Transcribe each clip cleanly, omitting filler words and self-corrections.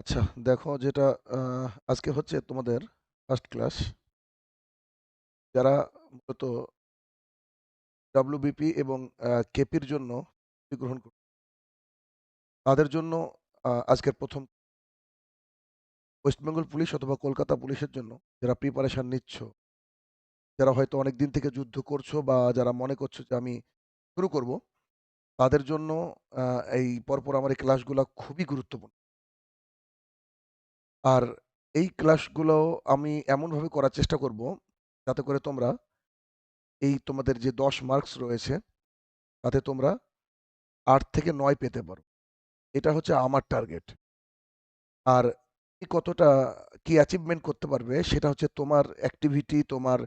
আচ্ছা, দেখো যেটা আজকে হচ্ছে তোমাদের ফার্স্ট ক্লাস। যারা মূলত ডব্লিউবিপি এবং কেপির জন্য গ্রহণ করবে তাদের জন্য আজকের প্রথম। ওয়েস্ট বেঙ্গল পুলিশ অথবা কলকাতা পুলিশের জন্য যারা প্রিপারেশন নিচ্ছ, যারা হয়তো অনেক দিন থেকে যুদ্ধ করছো বা যারা মনে করছো যে আমি শুরু করব, তাদের জন্য এই পরপর আমার এই ক্লাসগুলো খুবই গুরুত্বপূর্ণ। আর এই ক্লাসগুলো আমি এমনভাবে করার চেষ্টা করব যাতে করে তোমরা এই তোমাদের যে 10 মার্কস রয়েছে তাতে তোমরা 8 থেকে 9 পেতে পারো। এটা হচ্ছে আমার টার্গেট। আর তুমি কতটা কি অ্যাচিভমেন্ট করতে পারবে সেটা হচ্ছে তোমার অ্যাক্টিভিটি, তোমার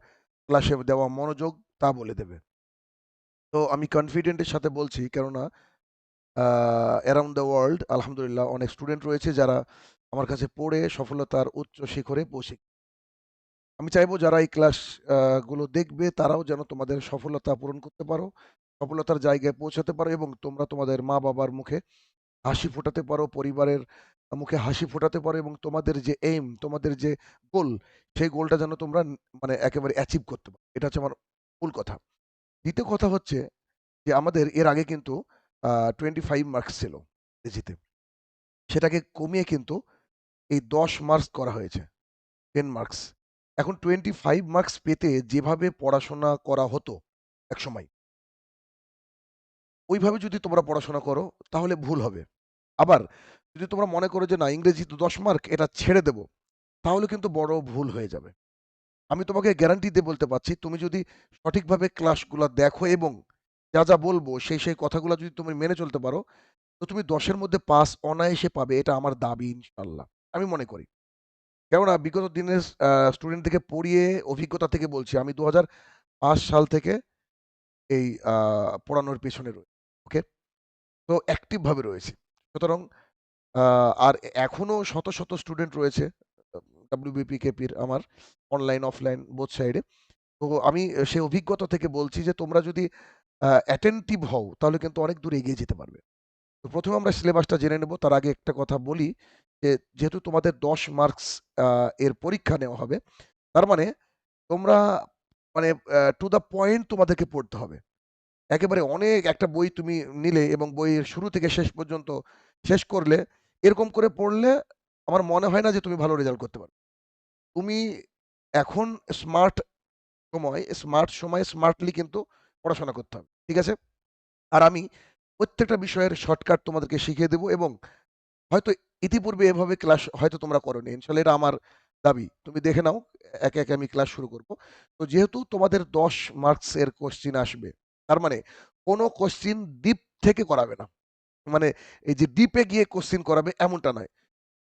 ক্লাসে দেওয়া মনোযোগ তা বলে দেবে। তো আমি কনফিডেন্টের সাথে বলছি, কেননা অ্যারাউন্ড দ্য ওয়ার্ল্ড আলহামদুলিল্লাহ অনেক স্টুডেন্ট রয়েছে যারা আমার কাছে পড়ে সফলতার উচ্চ শিখরে পৌঁছে। আমি চাইবো যারা এই ক্লাস গুলো দেখবে তারাও যেন তোমাদের সফলতা পূরণ করতে পারো, সফলতার জায়গায় পৌঁছাতে পারো এবং তোমরা তোমাদের মা বাবার মুখে হাসি ফোটাতে পারো, পরিবারের মুখে হাসি ফোটাতে পারো এবং তোমাদের যে এইম, তোমাদের যে গোল, সেই গোলটা যেন তোমরা মানে একেবারে অ্যাচিভ করতে পারো। এটা হচ্ছে আমার মূল কথা। দ্বিতীয় কথা হচ্ছে যে আমাদের এর আগে কিন্তু 25 মার্কস ছিল ইংরেজিতে। সেটাকে কমিয়ে কিন্তু এই 10 মার্কস করা হয়েছে, 10 মার্কস। এখন 25 মার্কস পেতে যেভাবে পড়াশোনা করা হতো একসময়, ওইভাবে যদি তোমরা পড়াশোনা করো তাহলে ভুল হবে। আবার যদি তোমরা মনে করো যে না ইংরেজি তো 10 মার্ক, এটা ছেড়ে দেব, তাহলে কিন্তু বড় ভুল হয়ে যাবে। আমি তোমাকে গ্যারান্টি দিয়ে বলতে পারছি, তুমি যদি সঠিকভাবে ক্লাসগুলো দেখো এবং যা যা বলবো সেই কথাগুলো যদি তুমি মেনে চলতে পারো, তো তুমি 10-এর মধ্যে পাস অনায়াসে পাবে। এটা আমার দাবি ইনশাল্লাহ, আমি মনে করি। কেননা বিগত দিনের স্টুডেন্ট থেকে পড়িয়ে অভিজ্ঞতা থেকে বলছি, আমি 2005 সাল থেকে এই পড়ানোর পেছনে রয়েছি। ওকে, তো অ্যাক্টিভভাবে রয়েছি। সুতরাং আর এখনো শত শত স্টুডেন্ট রয়েছে ডাব্লিউবিপি কেপির আমার, অনলাইন অফলাইন বোথ সাইডে। তো আমি সেই অভিজ্ঞতা থেকে বলছি যে তোমরা যদি অ্যাটেন্টিভ হও তাহলে কিন্তু অনেক দূর এগিয়ে যেতে পারবে। তো প্রথমে আমরা সিলেবাসটা জেনে নেব, তার আগে একটা কথা বলি যে যেহেতু তোমাদের 10 মার্কস এর পরীক্ষা নেওয়া হবে, তার মানে তোমরা মানে টু দ্য পয়েন্ট তোমাদেরকে পড়তে হবে। একেবারে অনেক একটা বই তুমি নিলে এবং বইয়ের শুরু থেকে শেষ পর্যন্ত শেষ করলে, এরকম করে পড়লে আমার মনে হয় না যে তুমি ভালো রেজাল্ট করতে পারবে। তুমি এখন স্মার্ট স্মার্ট সময়ে স্মার্টলি কিন্তু পড়াশোনা করতে হবে। ঠিক আছে? আর আমি প্রত্যেকটা বিষয়ের শর্টকাট তোমাদেরকে শিখিয়ে দেব এবং হয়তো ইতিপূর্বে এভাবে ক্লাস হয়তো তোমরা করোনি। ইনশাআল্লাহ এটা আমার দাবি। তুমি দেখে নাও, একে, একে আমি ক্লাস শুরু করব। তো যেহেতু তোমাদের 10 মার্কস এর কোয়েশ্চেন আসবে, তার মানে কোন কোয়েশ্চেন ডিপ থেকে করাবে না। মানে এই যে ডিপে গিয়ে কোয়েশ্চেন করাবে এমনটা নয়।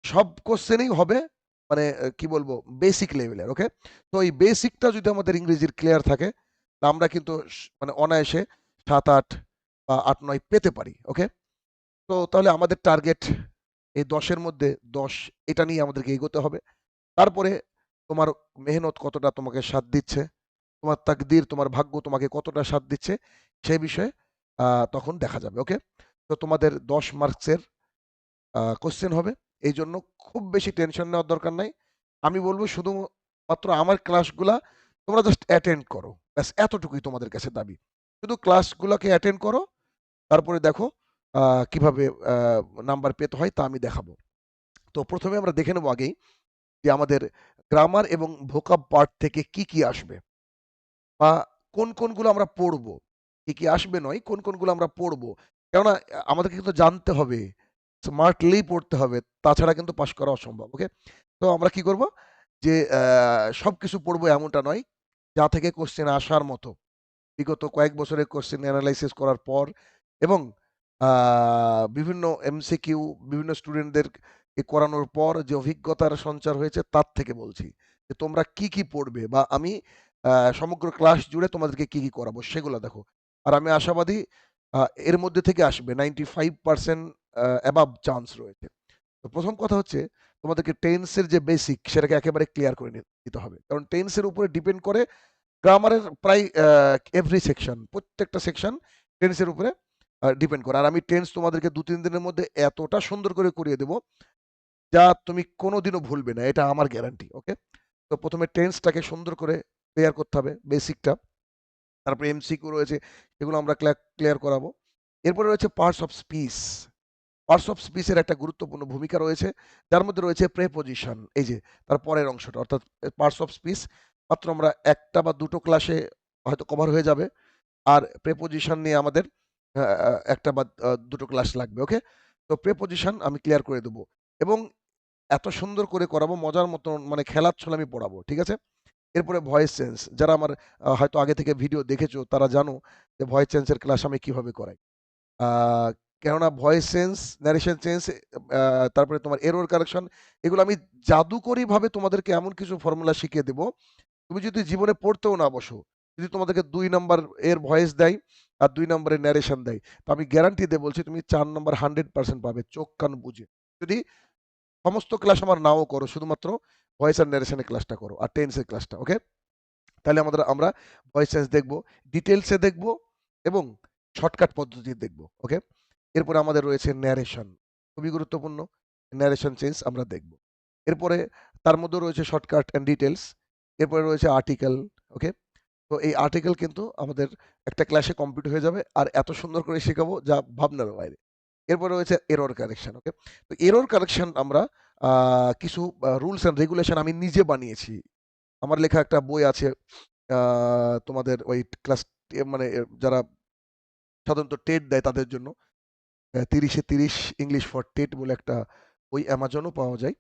সব কোয়েশ্চেনই হবে মানে কি বলবো বেসিক লেভেলের। ওকে? তো এই বেসিকটা যদি আমাদের ইংরেজির ক্লিয়ার থাকে, তা আমরা কিন্তু মানে অনায়াসে ৭, ৮ বা ৮, ৯ পেতে পারি। ওকে? তো তাহলে আমাদের টার্গেট এই ১০ এর মধ্যে ১০, এটা নিয়ে আমাদেরকে এগোতে হবে। তারপরে তোমার মেহনত কতটা তোমাকে সাথ দিচ্ছে, তোমার তাকদির, তোমার ভাগ্য তোমাকে কতটা সাথ দিচ্ছে, সেই বিষয়ে তখন দেখা যাবে। ওকে? তো তোমাদের ১০ মার্কসের কোয়েশ্চেন হবে। এইজন্য খুব বেশি টেনশন নেওয়ার দরকার নাই। আমি বলব শুধুমাত্র আমার ক্লাসগুলা তোমরা জাস্ট অ্যাটেন্ড করো। ব্যাস এতটুকুই তোমাদের কাছে দাবি। শুধু ক্লাসগুলাকে অ্যাটেন্ড করো, তারপরে দেখো কিভাবে নাম্বার পেতে হয় তা আমি দেখাবো। তো প্রথমে আমরা দেখে নেব আগেই যে আমাদের গ্রামার এবং ভোকাব পার্ট থেকে কি আসবে বা কোনগুলো আমরা পড়বো। কি আসবে নয়, কোনগুলো আমরা পড়বো। কেননা আমাদেরকে কিন্তু জানতে হবে, স্মার্টলি পড়তে হবে। তাছাড়া কিন্তু পাস করা অসম্ভব। ওকে? তো আমরা কি করব? যে সবকিছু পড়বো এমনটা নয়। যা থেকে কোয়েশ্চেন আসার মতো। বিগত কয়েক বছরের কোয়েশ্চেন এনালাইসিস করার পর এবং আ বিভিন্ন এমসিকিউ বিভিন্ন স্টুডেন্টদেরকে করানোর পর যে অভিজ্ঞতার সঞ্চার হয়েছে তার থেকে বলছি। যে তোমরা কি পড়বে বা আমি সমগ্র ক্লাস জুড়ে তোমাদেরকে কি করাবো সেগুলা দেখো। আর আমি আশাবাদী আ এর মধ্যে থেকে আসবে 95% অ্যাবাভ চান্স রয়েছে। তো ১ম কথা হচ্ছে তোমাদেরকে টেন্সের যে বেসিক সেটাকে একেবারে ক্লিয়ার করে নিতে হবে। কারণ টেন্সের উপরে ডিপেন্ড করে গ্রামারের প্রায় এভরি সেকশন, প্রত্যেকটা সেকশন টেন্সের উপরে ডিপেন্ড করে। আর আমি টেন্স তোমাদেরকে ২-৩ দিনের মধ্যে এতটা সুন্দর করে করিয়ে দেব যা তুমি কোনোদিনও ভুলবে না। এটা আমার গ্যারান্টি। ওকে? তো ১ম এ টেন্সটাকে সুন্দর করে ক্লিয়ার করতে হবে বেসিকটা। তারপরে এমসিকিউ রয়েছে, সেগুলো আমরা ক্লিয়ার করাবো। এরপরে রয়েছে parts of speech. Parts of স্পিচের একটা গুরুত্বপূর্ণ ভূমিকা রয়েছে, যার মধ্যে রয়েছে প্রেপোজিশন। এই যে তার পরের অংশটা, অর্থাৎ পার্টস অফ স্পিচ মাত্র আমরা ১ টা বা ২ টো ক্লাসে হয়তো কভার হয়ে যাবে। আর প্রেপোজিশন নিয়ে আমাদের ১ টা বা ২ টো ক্লাস লাগবে। ওকে? তো প্রেপোজিশন আমি ক্লিয়ার করে দেব এবং এত সুন্দর করে করাবো, মজার মতন, মানে খেলার ছলে আমি পড়াবো। ঠিক আছে? এরপরে ভয়েস চেঞ্জ। যারা আমার হয়তো আগে থেকে ভিডিও দেখেছো তারা জানো যে ভয়েস চেঞ্জ এর ক্লাস আমি কিভাবে করাই। আ কেননা ভয়েস চেঞ্জ, ন্যারেশন চেঞ্জ, আ তারপরে তোমার এরর কারেকশন, এগুলো আমি জাদুকরিভাবে তোমাদেরকে এমন কিছু ফর্মুলা শিখিয়ে দেব, তুমি যদি জীবনে পড়তেও না বসো, যদি তোমাদেরকে ২ নাম্বার এর ভয়েস দেয় আর ২ নাম্বারের ন্যারেশন দেয়, তো আমি গ্যারান্টি দিয়ে বলছি তুমি ৪ নাম্বার 100% পাবে চোখ কান বুজে। যদি সমস্ত ক্লাস আমার নাও করো, শুধুমাত্র ভয়েস আর ন্যারেশন এর ক্লাসটা করো আর টেন্স এর ক্লাসটা। ওকে? তাহলে আমরা ভয়েস চেঞ্জ দেখব, ডিটেইলসে দেখব এবং শর্টকাট পদ্ধতি দেখব। ওকে? এরপরে আমাদের রয়েছে ন্যারেশন। খুবই গুরুত্বপূর্ণ। ন্যারেশন চেঞ্জ আমরা দেখব। এরপরে তার মধ্যেও রয়েছে শর্টকাট অ্যান্ড ডিটেইলস। এরপরে রয়েছে আর্টিকেল। ওকে? তো এই আর্টিকেল কিন্তু আমাদের একটা ক্লাসে কমপ্লিট হয়ে যাবে। আর এত সুন্দর করে শেখাবো যা ভাবনারও বাইরে। এরপরে রয়েছে এরর কারেকশন। ওকে? তো এরর কারেকশন আমরা আ কিছু রুলস অ্যান্ড রেগুলেশন আমি নিজে বানিয়েছি। আমার লেখা একটা বই আছে। আ তোমাদের ওই ক্লাস মানে যারা সাধারণত টেট দেয় তাদের জন্য ৩০ এ ৩০ ইংলিশ ফর টেট বলে একটা বই অ্যামাজনেও পাওয়া যায়।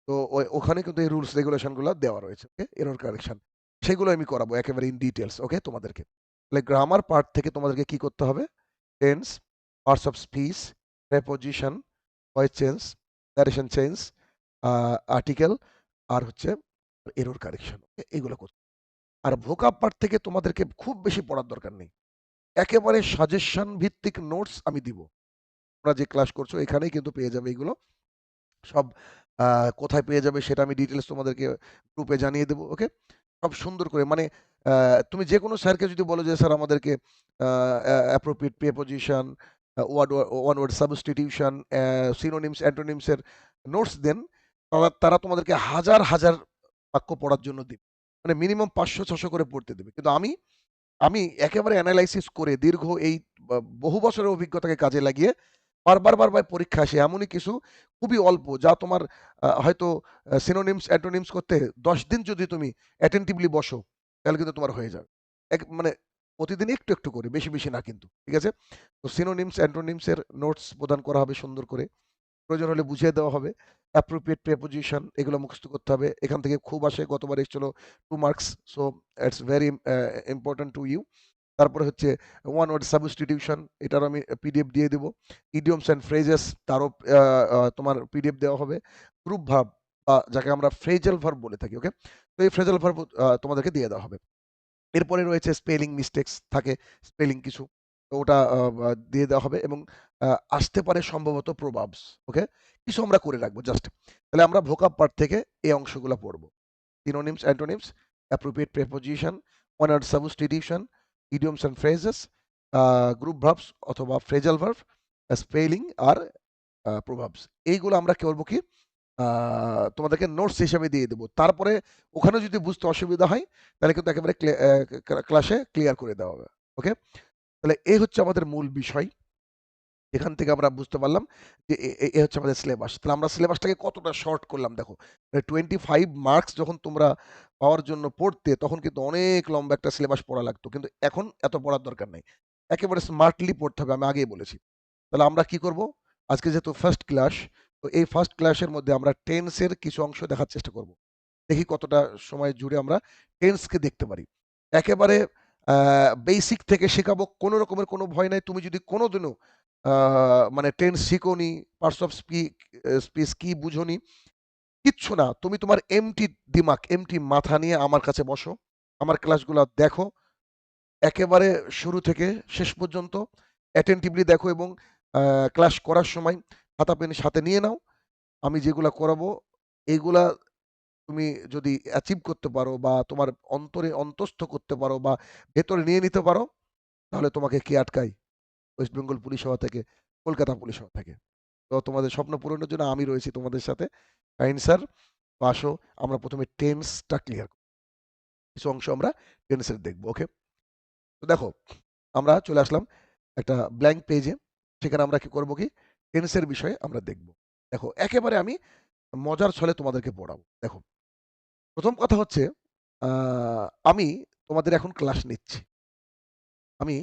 তো ওখানে কিন্তু এই রুলস রেগুলেশন গুলা দেওয়া রয়েছে। ওকে? Error correction. সেগুলো আমি করাবো একেবারে ইন ডিটেইলস। ওকে? তোমাদেরকে। তাহলে গ্রামার পার্ট থেকে তোমাদেরকে কি করতে হবে? Tense, parts of speech, preposition, voice change, narration change, uh article আর হচ্ছে এরর কারেকশন। এগুলো করতে। আর ভোকাব পার্ট থেকে তোমাদেরকে খুব বেশি পড়ার দরকার নেই। একেবারে সাজেশন ভিত্তিক নোটস আমি দিব। তোমরা যে ক্লাস করছো এখানেই কিন্তু পেয়ে যাবে এগুলো। সব আ কোথায় পেয়ে যাবে সেটা আমি ডিটেইলস তোমাদেরকে গ্রুপে জানিয়ে দেব। ওকে? সব সুন্দর করে, মানে আ তুমি যেকোনো স্যারকে যদি বলো যে স্যার আমাদেরকে uh appropriate preposition, one word substitution, synonyms, antonyms এর নোটস দেন। তারা তোমাদেরকে হাজার, হাজার বাক্য পড়ার জন্য দিবে। মানে মিনিমাম ৫০০-৬০০ করে পড়তে দেবে। কিন্তু আমি আমি একেবারে এনালাইসিস করে দীর্ঘ এই বহু বছরের অভিজ্ঞতাকে কাজে লাগিয়ে বারবার পরীক্ষা আসে এমনই কিছু খুবই অল্প, যা তোমার হয়তো সিনোনিমস, অ্যান্টোনিমস করতে ১০ দিন যদি তুমি অ্যাটেনটিভলি বসো, তাহলে কিন্তু তোমার হয়ে যাবে। মানে প্রতিদিন একটু করে, বেশি না কিন্তু। ঠিক আছে? তো সিনোনিমস, অ্যান্টোনিমস এর নোটস প্রদান করা হবে সুন্দর করে। প্রয়োজন হলে বুঝিয়ে দেওয়া হবে। অ্যাপ্রোপ্রিয়েট প্রিপোজিশন এগুলো মুখস্থ করতে হবে। এখান থেকে খুব আসে, গতবার এসেছিল 2 marks. So it's very important to you. তারপরে হচ্ছে ওয়ান ওয়ার্ড সাবস্টিটিউশন, এটারও আমি পিডিএফ দিয়ে দেব। ইডিয়মস অ্যান্ড ফ্রেজেস, তারও আ আ তোমার পিডিএফ দেওয়া হবে। গ্রুপ ভার্ব বা যাকে আমরা ফ্রেজাল ভার্ব বলে থাকি। ওকে? তো এই ফ্রেজাল ভার্ব তোমাদেরকে দিয়ে দেওয়া হবে। এরপরে রয়েছে স্পেলিং মিস্টেকস থাকে, স্পেলিং কিছু। তো ওটা দিয়ে দেওয়া হবে এবং আ আসতে পারে সম্ভবত প্রোভার্বস। ওকে? কিছু আমরা করে রাখবো জাস্ট। তাহলে আমরা ভোকাব পার্ট থেকে এই অংশগুলা পড়ব। Synonyms, antonyms, appropriate preposition, one-word substitution, idioms and phrases, group verbs অথবা ফ্রেজাল ভার্ব, স্পেলিং আর প্রোভার্বস। এইগুলো আমরা করব কি? আ তোমাদেরকে নোটস হিসেবে দিয়ে দেব। তারপরে ওখানে যদি বুঝতে অসুবিধা হয়, তাহলে কিন্তু একেবারে ক্লাসে ক্লিয়ার করে দেওয়া হবে। ওকে? তাহলে এই হচ্ছে আমাদের মূল বিষয়। এখান থেকে আমরা বুঝতে পারলাম যে এ হচ্ছে আমাদের সিলেবাস। তাহলে আমরা সিলেবাসটাকে কতটা শর্ট করলাম দেখো। 25 মার্কস যখন তোমরা পাওয়ার জন্য পড়তে, তখন কিন্তু অনেক লম্বা একটা সিলেবাস পড়া লাগতো। কিন্তু এখন এত পড়ার দরকার নাই। একেবারে স্মার্টলি পড়তে হবে, আমি আগেই বলেছি। তাহলে আমরা কি করব? আজকে যেহেতু ফার্স্ট ক্লাস, তো এই ফার্স্ট ক্লাসের মধ্যে আমরা টেন্সের কিছু অংশ দেখার চেষ্টা করব। দেখি কতটা সময় জুড়ে আমরা টেন্সকে দেখতে পারি। একেবারে আ বেসিক থেকে শেখাবো। কোন রকমের কোনো ভয় নাই। তুমি যদি কোনদিনও আ মানে টেন্স শিখোনি, পার্টস অফ স্পিচ কি বুঝোনি, কিচ্ছু না। তুমি তোমার এম্পটি দিমাগ, এম্পটি মাথা নিয়ে আমার কাছে বসো। আমার ক্লাসগুলা দেখো। একেবারে শুরু থেকে শেষ পর্যন্ত attentively দেখো এবং আ ক্লাস করার সময় খাতা পেন সাথে নিয়ে নাও। আমি যেগুলা করাবো, এগুলা তুমি যদি অ্যাচিভ করতে পারো বা তোমার অন্তরে অন্তঃস্থ করতে পারো বা ভেতরে নিয়ে নিতে পারো, তাহলে তোমাকে কে আটকায়? ওয়েস্ট বেঙ্গল পুলিশ হওয়া থেকে, কলকাতা পুলিশ হওয়া থেকে। তো তোমাদের স্বপ্ন পূরণের জন্য আমি রয়েছি তোমাদের সাথে। কাইন্ড স্যার, তো আসো আমরা প্রথমে টেন্সটা ক্লিয়ার করি। কিছু অংশ আমরা টেন্সের দেখব। ওকে? তো দেখো, আমরা চলে আসলাম একটা ব্ল্যাঙ্ক পেজে। সেখানে আমরা কি করব, কি টেন্সের বিষয়ে আমরা দেখব। দেখো, একেবারে আমি মজার ছলে তোমাদেরকে পড়াবো। দেখো, প্রথম কথা হচ্ছে, আমি তোমাদের এখন ক্লাস নিচ্ছি। আমি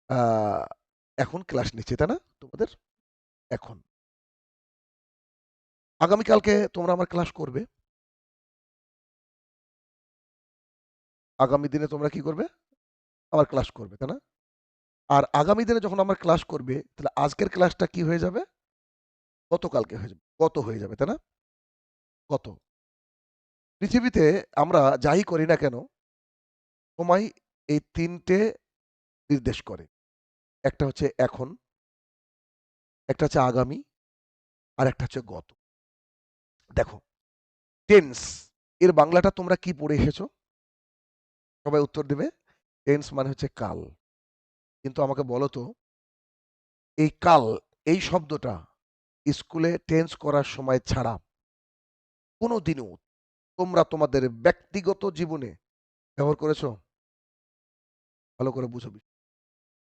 আ এখন ক্লাস নিচ্ছি, তাই না? তোমাদের এখন। আগামীকালকে তোমরা আমার ক্লাস করবে। আগামী দিনে তোমরা কি করবে? আমার ক্লাস করবে, তাই না? আর আগামী দিনে যখন আমার ক্লাস করবে, তাহলে আজকের ক্লাসটা কি হয়ে যাবে? গতকালকে হয়ে যাবে। গত হয়ে যাবে, তাই না? গত। পৃথিবীতে আমরা যাই করি না কেন, সময় এই ৩ টে নির্দেশ করে। একটা হচ্ছে এখন, একটা হচ্ছে আগামী, আরেকটা হচ্ছে গত। দেখো, টেন্স এর বাংলাটা তোমরা কি পড়ে এসেছো? সবাই উত্তর দেবে। টেন্স মানে হচ্ছে কাল। কিন্তু আমাকে বলো তো, এই কাল, এই শব্দটা স্কুলে টেন্স করার সময় ছাড়া কোনোদিনও তোমরা তোমাদের ব্যক্তিগত জীবনে ব্যবহার করেছো? ভালো করে বুঝো।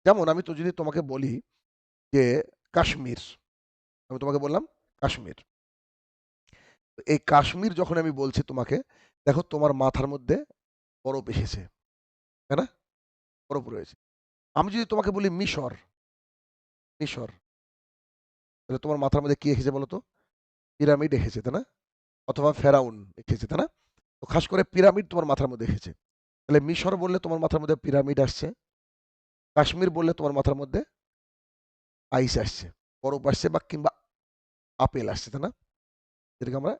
যেমন আমি তো যদি তোমাকে বলি যে কাশ্মীর, আমি তোমাকে বললাম কাশ্মীর। তো এই কাশ্মীর যখন আমি বলছি তোমাকে, দেখো তোমার মাথার মধ্যে বরফ এসেছে, তাই না? বরফ রয়েছে। আমি যদি তোমাকে বলি মিশর, মিশর, তাহলে তোমার মাথার মধ্যে কি এসেছে বলো তো? পিরামিড এসেছে, তাই না? অথবা ফেরাউন এসেছে, তাই না? তো খাস করে পিরামিড তোমার মাথার মধ্যে এসেছে। তাহলে মিশর বললে তোমার মাথার মধ্যে পিরামিড আসছে। কাশ্মীর বললে তোমার মাথার মধ্যে আইস আসছে, বরফ আসছে, বা কিংবা আপেল আসছে, তাই না? যেটাকে আমরা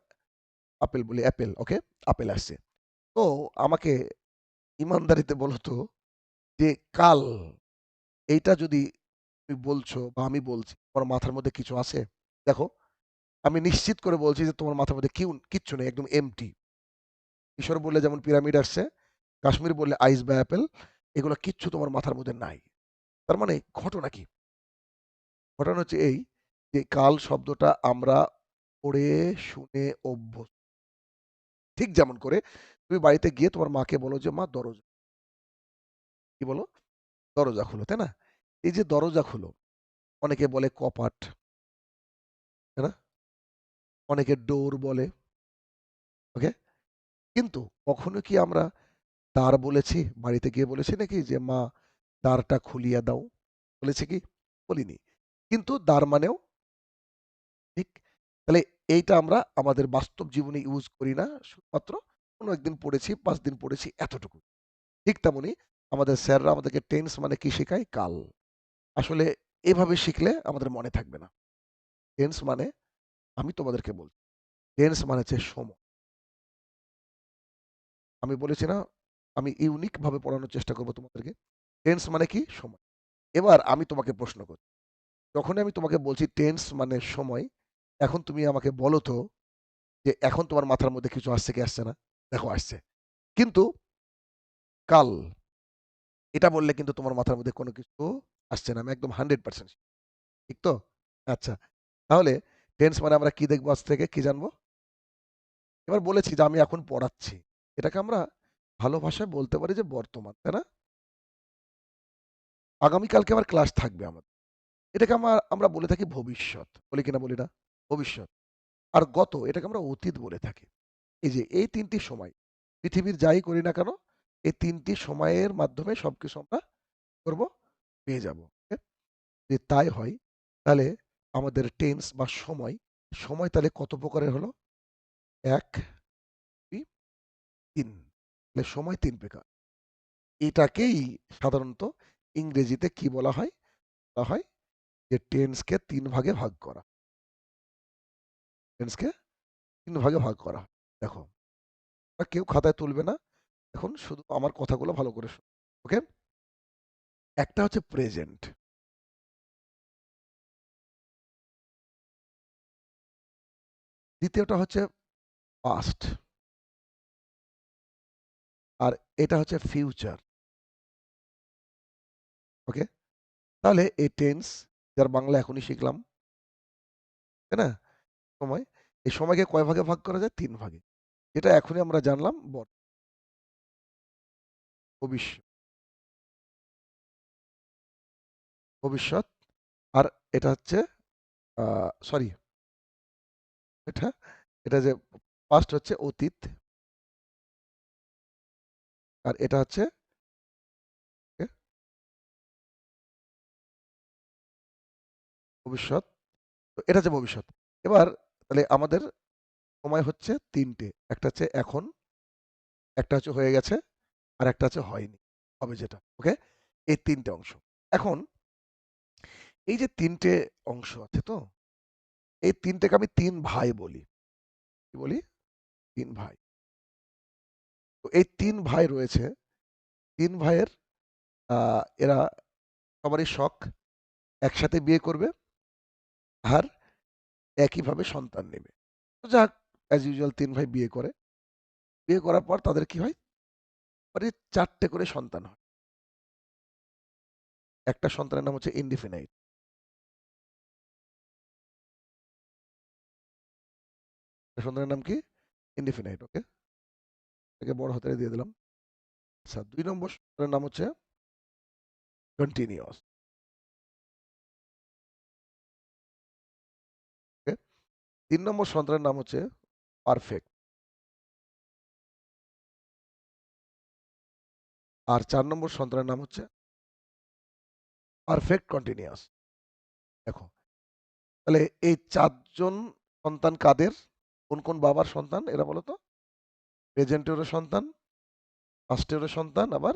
আপেল বলি, অ্যাপেল, ওকে? আপেল আসছে। তো আমাকে ইমানদারিতে বলো তো, যে কাল, এইটা যদি তুমি বলছো বা আমি বলছি, তোমার মাথার মধ্যে কিছু আছে? দেখো, আমি নিশ্চিত করে বলছি যে তোমার মাথার মধ্যে কিচ্ছু নেই, একদম এমটি। মিশর বললে যেমন পিরামিড আসছে, কাশ্মীর বললে আইস বা অ্যাপেল, এগুলো কিচ্ছু তোমার মাথার মধ্যে নাই। তার মানে ঘটনা কি? ঘটনা হচ্ছে এই, যে কাল শব্দটা আমরা পড়ে শুনে অভ্যস্ত। ঠিক যেমন করে তুমি বাড়িতে গিয়ে তোমার মাকে বলো যে মা দরজা, কি বলো? দরজা খুলো, তাই না? এই যে দরজা খুলো, অনেকে বলে কপাট, তাই না? অনেকে ডোর বলে, ওকে? কিন্তু কখনো কি আমরা দ্বার বলেছি? বাড়িতে গিয়ে বলেছি নাকি যে মা দ্বারটা খুলিয়া দাও? বলেছি কি? বলিনি। কিন্তু দ্বার মানেও, ঠিক? তাহলে এইটা আমরা আমাদের বাস্তব জীবনে ইউজ করি না। শুধুমাত্র কোনো একদিন পড়েছি, ৫ দিন পড়েছি, এতটুকু। ঠিক তেমনি আমাদের স্যাররা আমাদেরকে টেন্স মানে কি শেখায়? কাল। আসলে এভাবে শিখলে আমাদের মনে থাকবে না। টেন্স মানে, আমি তোমাদেরকে বলছি, টেন্স মানে হচ্ছে সময়। আমি বলেছি না, আমি ইউনিক ভাবে পড়ানোর চেষ্টা করব তোমাদেরকে। টেন্স মানে কি? সময়। এবার আমি তোমাকে প্রশ্ন করি। যখনই আমি তোমাকে বলছি টেন্স মানে সময়, এখন তুমি আমাকে বলো তো, যে এখন তোমার মাথার মধ্যে কিছু আসছে কি আসছে না? দেখো আসছে। কিন্তু কাল, এটা বললে কিন্তু তোমার মাথার মধ্যে কোনো কিছু আসছে না। আমি একদম 100% ঠিক তো? আচ্ছা। তাহলে টেন্স মানে আমরা কি দেখব আজ থেকে? কি জানবো? এবার বলেছি যে আমি এখন পড়াচ্ছি। এটাকে আমরা ভালো ভাষায় বলতে পারি যে বর্তমান, তাই না? আগামীকালকে আবার ক্লাস থাকবে আমাদের। এটাকে আমরা বলে থাকি ভবিষ্যৎ। বলি কিনা বলি না? ভবিষ্যৎ। আর গত, এটাকে আমরা অতীত বলে থাকি। এই যে এই ৩ টি সময়, পৃথিবীর যাই করি না কেন, এই ৩ টি সময়ের মাধ্যমে সবকিছু আমরা করব, পেয়ে যাব। ওকে? যদি তাই হয়, তাহলে আমাদের টেন্স বা সময়, সময় তাহলে কত প্রকারের হলো? ১, ২, ৩। তাহলে সময় ৩ প্রকার। এটাকেই সাধারণত ইংরেজিতে কি বলা হয়? বলা হয় যে টেন্সকে ৩ ভাগে ভাগ করা। টেন্সকে ৩ ভাগে ভাগ করা। দেখো, কেউ খাতায় তুলবে না। এখন শুধু আমার কথাগুলো ভালো করে শোনো। ওকে? একটা হচ্ছে প্রেজেন্ট, দ্বিতীয়টা হচ্ছে পাস্ট, আর এটা হচ্ছে ফিউচার। ওকে? তাহলে এই টেন্স, যার বাংলা এখনই শিখলাম, তাই না? সময়। এই সময়কে কয় ভাগে ভাগ করা যায়? ৩ ভাগে। যেটা এখনই আমরা জানলাম ভবিষ্য ভবিষ্যৎ। আর এটা হচ্ছে আ সরি এটা এটা যে পাস্ট হচ্ছে অতীত। আর এটা হচ্ছে এ ভবিষ্যৎ। তো এটা হচ্ছে ভবিষ্যৎ। এবার তাহলে আমাদের সময় হচ্ছে ৩ টে। একটা হচ্ছে এখন, একটা হচ্ছে হয়ে গেছে, আরেকটা হচ্ছে হয়নি। হবে যেটা। ওকে? এই ৩ টে অংশ। এখন এই যে ৩ টে অংশ আছে তো, এই ৩ টেকে আমি ৩ ভাই বলি। কি বলি? ৩ ভাই। তো এই ৩ ভাই রয়েছে। ৩ ভাইয়ের আ এরা সবারই শখ একসাথে বিয়ে করবে আর একইভাবে সন্তান নেবে। তো যাক অ্যাজ ইউজুয়াল ৩ ভাই বিয়ে করে। বিয়ে করার পর তাদের কি হয়? পরে ৪ টে করে সন্তান হয়। একটা সন্তানের নাম হচ্ছে ইনডিফিনাইট। একটা সন্তানের নাম কি? ইনডিফিনাইট। ওকে? এটাকে বড় হাতেরে দিয়ে দিলাম। আচ্ছা ২ নম্বর সন্তানের নাম হচ্ছে কন্টিনিউয়াস। ওকে? ৩ নম্বর সন্তানের নাম হচ্ছে পারফেক্ট। আর ৪ নম্বর সন্তানের নাম হচ্ছে পারফেক্ট কন্টিনিউয়াস। দেখো, তাহলে এই ৪ জন সন্তান কাদের? কোন বাবার সন্তান এরা বলো তো? প্রেজেন্টেরও সন্তান, পাস্টেরও সন্তান, আবার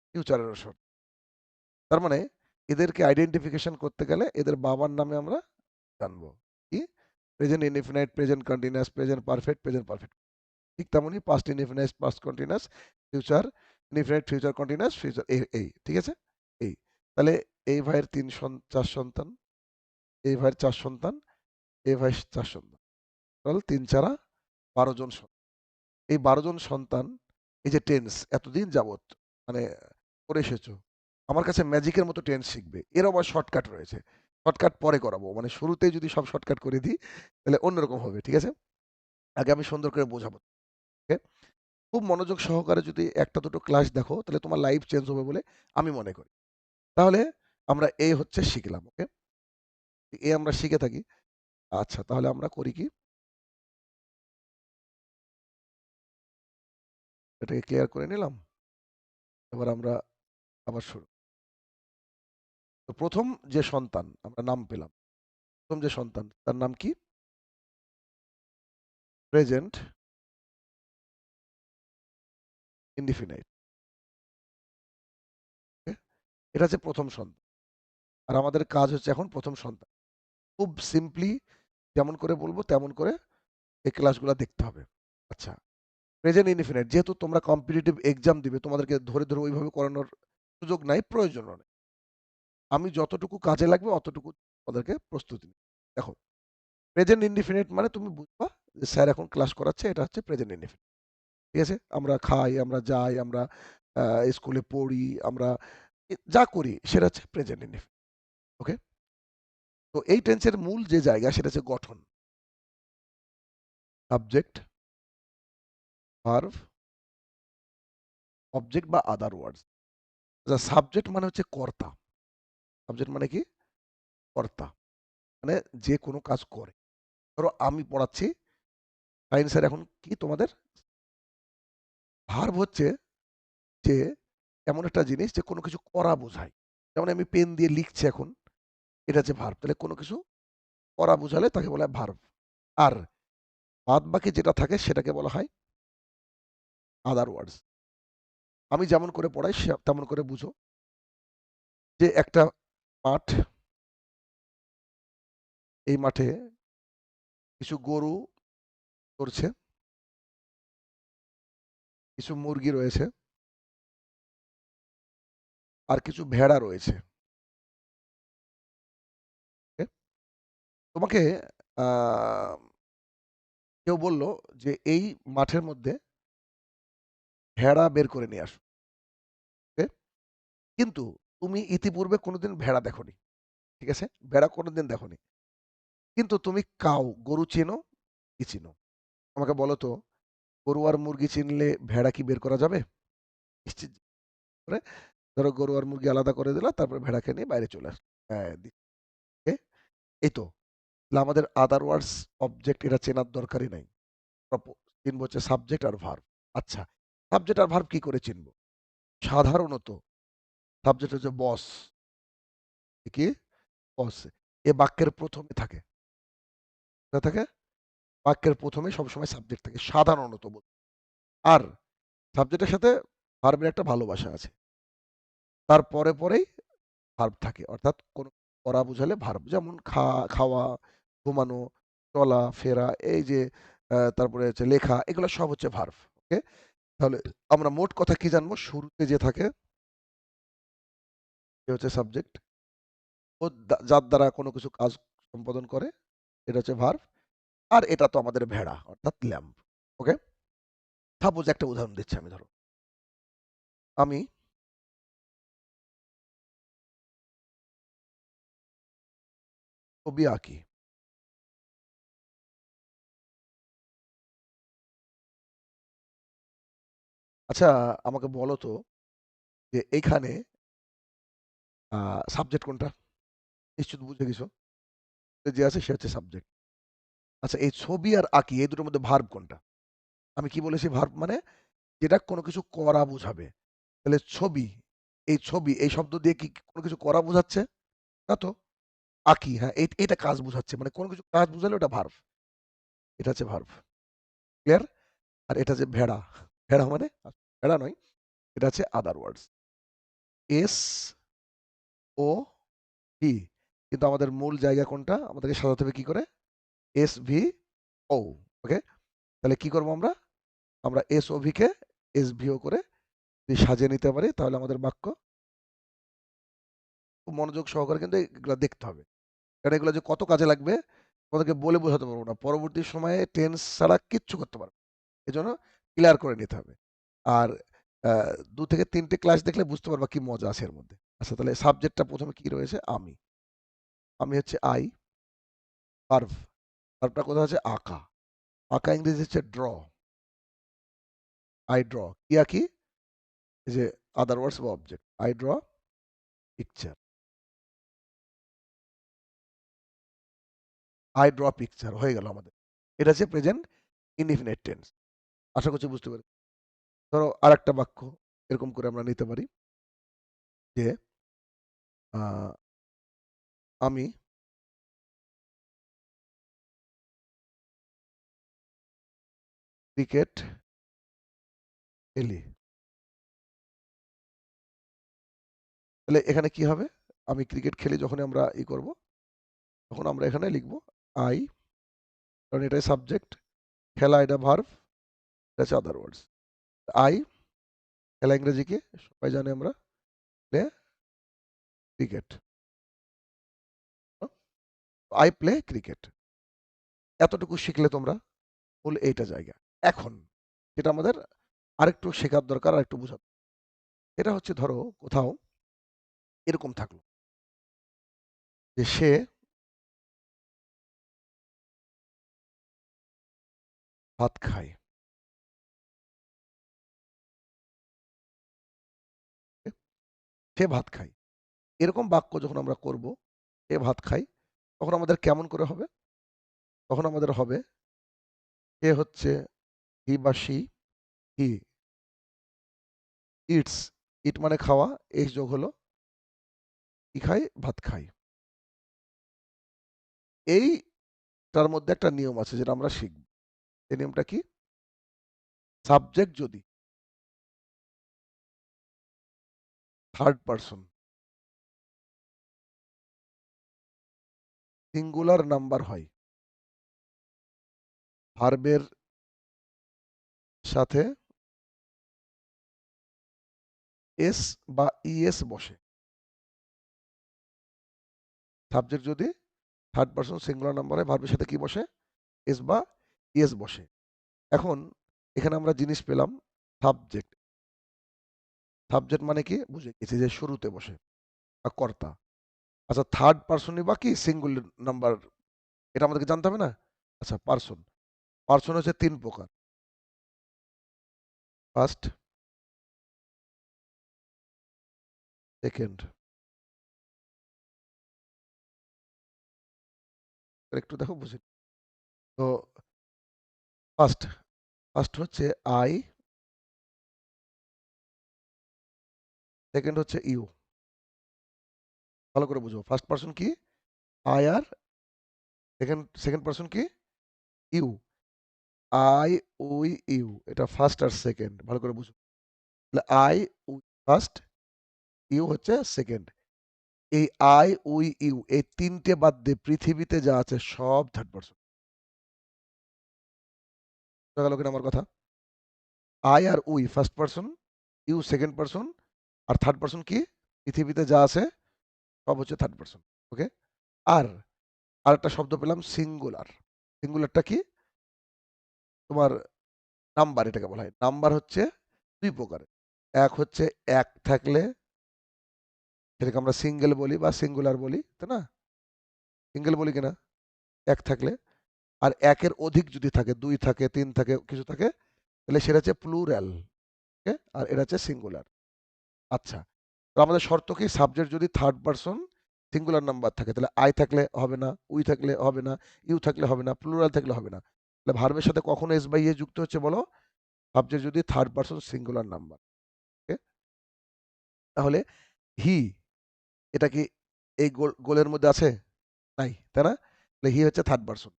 ফিউচারেরও সন্তান। তার মানে এদেরকে আইডেন্টিফিকেশন করতে গেলে এদের বাবার নামে আমরা জানবো। কি? Present indefinite, present continuous, present perfect, present perfect. ঠিক তেমনই past indefinite, past continuous, future indefinite, future continuous, future এই ঠিক আছে? এই। তাহলে এই ভাইয়ের ৪ সন্তান, এই ভাইয়ের ৪ সন্তান, এই ভাইয়ের ৪ সন্তান। টোটাল ৩ ৪ ১২ জন সন্তান। এই ১২ জন সন্তান এই যে টেন্স এতদিন যাবৎ মানে করে এসেছো। আমার কাছে ম্যাজিকের মতো টেন্স শিখবে। এর আবার শর্টকাট রয়েছে। শর্টকাট পরে করাবো। মানে শুরুতেই যদি সব শর্টকাট করে দিই তাহলে অন্যরকম হবে। ঠিক আছে? আগে আমি সুন্দর করে বোঝাবো। ওকে? খুব মনোযোগ সহকারে যদি ১ টা ২ টো ক্লাস দেখো তাহলে তোমার লাইফ চেঞ্জ হবে বলে আমি মনে করি। তাহলে আমরা এই হচ্ছে শিখলাম। ওকে? এ আমরা শিখে থাকি। আচ্ছা তাহলে আমরা করি কি? এটাকে ক্লিয়ার করে নিলাম। এবার আমরা আবার শুরু। তো ১ম যে সন্তান আমরা নাম পেলাম। ১ম যে সন্তান তার নাম কি? Present indefinite. ওকে? এটা হচ্ছে ১ম সন্তান। আর আমাদের কাজ হচ্ছে এখন ১ম সন্তান। খুব সিম্পলি যেমন করে বলবো তেমন করে এই ক্লাসগুলা দেখতে হবে। আচ্ছা, প্রেজেন্ট ইনডিফিনাইট যেহেতু তোমরা কম্পিটিটিভ এক্সাম দিবে তোমাদেরকে ধরে ওইভাবে করানোর সুযোগ নাই, প্রয়োজনও নেই। আমি যতটুকু কাজে লাগবে অতটুকু তোমাদেরকে প্রস্তুতি নিই। দেখো, প্রেজেন্ট ইনডিফিনিট মানে তুমি বুঝবা যে স্যার এখন ক্লাস করাচ্ছে এটা হচ্ছে প্রেজেন্ট ইনডিফিনিট। ঠিক আছে? আমরা খাই, আমরা যাই, আমরা স্কুলে পড়ি, আমরা যা করি সেটা হচ্ছে প্রেজেন্ট ইনডিফিনিট। ওকে? তো এই টেন্সের মূল যে জায়গা সেটা হচ্ছে গঠন। সাবজেক্ট, ভার্ব, অবজেক্ট বা আদার ওয়ার্ডস। আচ্ছা সাবজেক্ট মানে হচ্ছে কর্তা। সাবজেক্ট মানে কি? কর্তা। মানে যে কোনো কাজ করে। ধরো আমি পড়াচ্ছি, সায়েন্স স্যার এখন কি তোমাদের? ভার্ব হচ্ছে যে এমন একটা জিনিস যে কোনো কিছু করা বোঝায়। যেমন আমি পেন দিয়ে লিখছি এখন, এটা হচ্ছে ভার্ব। তাহলে কোনো কিছু করা বোঝালে তাকে বলা হয় ভার্ব। আর বাদবাকি যেটা থাকে সেটাকে বলা হয় আদার ওয়ার্ডস। আমি যেমন করে পড়াই তেমন করে বুঝো। যে একটা মাঠ, এই মাঠে কিছু গরু চরছে, কিছু মুরগি রয়েছে, আর কিছু ভেড়া রয়েছে। ওকে? তোমাকে আ কেউ বলল যে এই মাঠের মধ্যে ভেড়া বের করে নিয়ে আসো। ওকে? কিন্তু তুমি ইতিপূর্বে কোনোদিন ভেড়া দেখোনি। ঠিক আছে? ভেড়া কোনোদিন দেখোনি। কিন্তু তুমি কাউ, গরু চেনো? কি চিনো? আমাকে বলো তো, গরু আর মুরগি চিনলে ভেড়া কি বের করা যাবে? নিশ্চিত করে ধরো গরু আর মুরগি আলাদা করে দিলা, তারপরে ভেড়াকে নিয়ে বাইরে চলে আসলো। হ্যাঁ, এই তো। তাহলে আমাদের আদার ওয়ার্ডস অবজেক্ট এটা চেনার দরকারই নাই। চিনবো হচ্ছে সাবজেক্ট আর ভার্ব। আচ্ছা, সাবজেক্ট আর ভার্ব কি করে চিনবো? সাধারণত সাবজেক্ট হচ্ছে বস। কি? বস। এ বাক্যের প্রথমে থাকে। কোথায় থাকে? বাক্যের প্রথমে সবসময় সাবজেক্ট থাকে সাধারণত আর সাবজেক্টের সাথে ভার্বের একটা ভালোবাসা আছে। তার পরেই ভার্ব থাকে। অর্থাৎ কোন করা বোঝালে ভার্ব। যেমন খাওয়া, ঘুমানো, চলা, ফেরা, এই যে তারপরে হচ্ছে লেখা, এগুলো সব হচ্ছে ভার্ব। ওকে? তাহলে আমরা মোট কথা কি জানবো? শুরুতে যে থাকে সে হচ্ছে সাবজেক্ট। ও যার দ্বারা কোনো কিছু কাজ সম্পাদন করে, এটা হচ্ছে ভার্ব। আর এটা তো আমাদের ভেড়া অর্থাৎ ল্যাম্ব। ওকে? সাপোজ একটা উদাহরণ দিচ্ছি আমি, ধরো আমি ছবি আঁকি। আচ্ছা, আমাকে বলো তো যে এইখানে সাবজেক্ট কোনটা? নিশ্চিত বুঝে গেছো। যে আছে সে হচ্ছে সাবজেক্ট। আচ্ছা, এই ছবি আর আঁকি এই দুটোর মধ্যে ভার্ব কোনটা? আমি কি বলেছি? ভার্ব মানে যেটা কোনো কিছু করা বোঝাবে। তাহলে ছবি, এই শব্দ দিয়ে কি কোনো কিছু করা বোঝাচ্ছে? না তো। আঁকি, হ্যাঁ, এটা কাজ বোঝাচ্ছে। মানে কোনো কিছু কাজ বোঝালে ওটা ভার্ব। এটা হচ্ছে ভার্ব। ক্লিয়ার? আর এটা যে ভেড়া, ভেড়া মানে ভেড়া নয়, এটা হচ্ছে আদার ওয়ার্ডস। S O V. কিন্তু আমাদের মূল জায়গা কোনটা? আমাদেরকে সাজাতে হবে কি করে? S V O. ওকে? তাহলে কি করবো আমরা? আমরা এস ও ভি কে এস ভি ও করে যদি সাজিয়ে নিতে পারি, তাহলে আমাদের বাক্য খুব মনোযোগ সহকারে কিন্তু এগুলো দেখতে হবে। কারণ এগুলো যে কত কাজে লাগবে তোমাদেরকে বলে বোঝাতে পারবো না। পরবর্তী সময়ে টেন্স ছাড়া কিচ্ছু করতে পারবে না। এজন্য ক্লিয়ার করে নিতে হবে। আর ২ থেকে ৩ টে ক্লাস দেখলে বুঝতে পারবা কি মজা আছে এর মধ্যে। আচ্ছা, তাহলে সাবজেক্টটা ১ম এ কি রয়েছে? আমি। আমি হচ্ছে আই। ভার্ব। ভার্বটা কোথায় আছে? আঁকা। আঁকা ইংরেজি হচ্ছে ড্র। I draw. কি আঁকি? এই যে আদার ওয়ার্ডস বা object. I draw picture. I draw picture হয়ে গেল আমাদের। এটা হচ্ছে প্রেজেন্ট ইনডিফিনিট টেন্স। আশা করছি বুঝতে পেরেছি। ধরো আরেকটা বাক্য এরকম করে আমরা নিতে পারি যে আ আমি ক্রিকেট খেলি। তাহলে এখানে কি হবে? আমি ক্রিকেট খেলি যখনই আমরা করব, তখন আমরা এখানে লিখব আই, কারণ এটাই সাবজেক্ট। খেলা এটা ভার্ব, এটা হচ্ছে আদার ওয়ার্ডস। আই, খেলা ইংরেজি কি? সবাই জানি আমরা, play cricket. I play cricket. এতটুকু শিখলে তোমরা মূল এইটা জায়গা। এখন যেটা আমাদের আরেকটু শেখার দরকার, আরেকটু বোঝা। এটা হচ্ছে ধরো কোথাও এরকম থাকলো যে সে ভাত খায়। সে ভাত খায়। এরকম বাক্য যখন আমরা করব, সে ভাত খায়, তখন আমাদের কেমন করে হবে? তখন আমাদের হবে সে হচ্ছে হি বা সি, হি ইটস, ইট মানে খাওয়া, এস যোগ হলো কি খায়? ভাত খায়। এইটার মধ্যে একটা নিয়ম আছে যেটা আমরা শিখব। এই নিয়মটা কি? সাবজেক্ট যদি থার্ড পারসন সিঙ্গুলার নাম্বার হয়, ভার্বের সাথে এস বা ইএস বসে। সাবজেক্ট যদি থার্ড পারসন সিঙ্গুলার নাম্বার হয়, ভার্বের সাথে কি বসে? এস বা ইএস বসে। এখন এখানে আমরা জিনিস পেলাম সাবজেক্ট। সাবজেক্ট মানে কি? বুঝে গেছি যে শুরুতে বসে বা কর্তা। আচ্ছা, থার্ড পারসনই বা কি? সিঙ্গুলার নাম্বার এটা আমাদেরকে জানতে হবে না? আচ্ছা, পার্সন। পার্সন হচ্ছে ৩ প্রকার। First, second. একটু দেখো বুঝি। তো ফার্স্ট, ফার্স্ট হচ্ছে আই, সেকেন্ড হচ্ছে ইউ। ভালো করে বুঝো। ফার্স্ট পার্সন কি? আই আর সেকেন্ড সেকেন্ড পার্সন কি? ইউ। I, we, you. এটা ফার্স্ট আর সেকেন্ড। ভালো করে বুঝো। তাহলে আই, উই ফার্স্ট, ইউ হচ্ছে সেকেন্ড। এই আই, উই, ইউ এই ৩ টে বাদ দিয়ে পৃথিবীতে যা আছে সব থার্ড পার্সন। বোঝা গেল কিনা আমার কথা? আই আর we first person, you second person, আর থার্ড পার্সন কি? পৃথিবীতে যা আছে সব হচ্ছে থার্ড পার্সন। ওকে? আর আরেকটা শব্দ পেলাম সিঙ্গুলার। সিঙ্গুলারটা কি? তোমার নাম্বার, এটাকে বলা হয়। নাম্বার হচ্ছে ২ প্রকারের। এক হচ্ছে এক থাকলে, সেটাকে আমরা সিঙ্গেল বলি বা সিঙ্গুলার বলি, তাই না? সিঙ্গেল বলি কিনা? এক থাকলে। আর একের অধিক যদি থাকে, ২ থাকে, ৩ থাকে, কিছু থাকে, তাহলে সেটা হচ্ছে প্লুরাল। ওকে? আর এটা হচ্ছে সিঙ্গুলার। আচ্ছা। তো আমাদের শর্ত কি? সাবজেক্ট যদি থার্ড পারসন সিঙ্গুলার নাম্বার থাকে, তাহলে আই থাকলে হবে না, উই থাকলে হবে না, ইউ থাকলে হবে না, প্লুরাল থাকলে হবে না। তাহলে ভার্বের সাথে কখনো এস বাই এ যুক্ত হচ্ছে বলো? সাবজেক্ট যদি থার্ড পারসন সিঙ্গুলার নাম্বার। ওকে? তাহলে হি, এটা কি এই গোলের মধ্যে আছে? নাই, তাই না? তাহলে হি হচ্ছে থার্ড পারসন।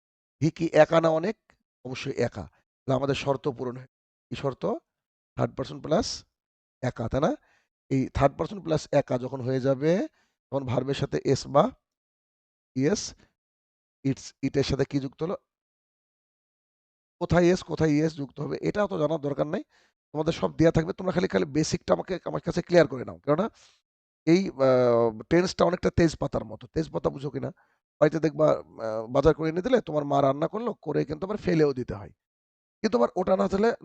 হি কি একা না অনেক? অবশ্যই একা। তাহলে আমাদের শর্ত পূরণ হয়। কি শর্ত? থার্ড পারসন প্লাস একা, তাই না? এই থার্ড পারসন প্লাস একা যখন হয়ে যাবে, তখন ভার্বের সাথে এস বা ইএস, ইটের সাথে কি যুক্ত হলো? কোথায় এস কোথায় ইএস যুক্ত হবে এটাও তো জানার দরকার নাই। তোমাদের সব দেয়া থাকবে। তোমরা খালি খালি বেসিকটা আমার কাছে ক্লিয়ার করে নাও। কেননা এই টেন্সটা অনেকটা তেজপাতার মতো। তেজপাতা বুঝো কিনা? বাড়িতে দেখবা বাজার করে এনে দিলে তোমার মা রান্না করলো, করে কিন্তু আবার ফেলেও দিতে হয়। কিন্তু আবার ওটা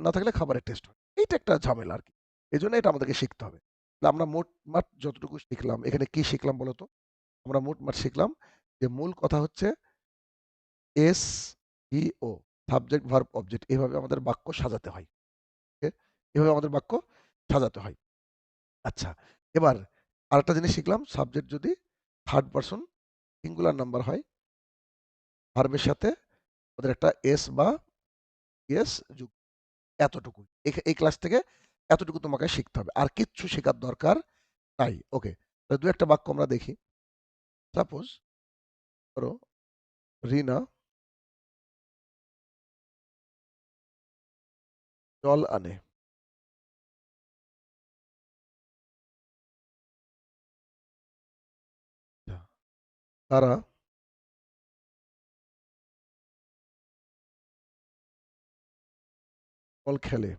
না থাকলে খাবারের টেস্ট হয়। এইটা একটা ঝামেলা আরকি। এজন্য এটা আমাদেরকে শিখতে হবে। তাহলে আমরা মোটমাট যতটুকু শিখলাম, এখানে কি শিখলাম বলো তো? আমরা মোটমাট শিখলাম যে মূল কথা হচ্ছে এস, ই, ও, সাবজেক্ট, ভার্ব, অবজেক্ট এভাবে আমাদের বাক্য সাজাতে হয়। ওকে? এভাবে আমাদের বাক্য সাজাতে হয়। আচ্ছা, এবার আরেকটা জিনিস শিখলাম, সাবজেক্ট যদি থার্ড পারসন সিঙ্গুলার নাম্বার হয়, ভার্বের সাথে ওদের একটা এস বা ইএস যুক্ত। এতটুকুই। এই ক্লাস থেকে এতটুকু তোমাকে শিখতে হবে। আর কিচ্ছু শেখার দরকার নাই। ওকে? তাহলে ২ একটা বাক্য আমরা দেখি। সাপোজ ধরো রিনা জল আনে। তারা বল খেলে।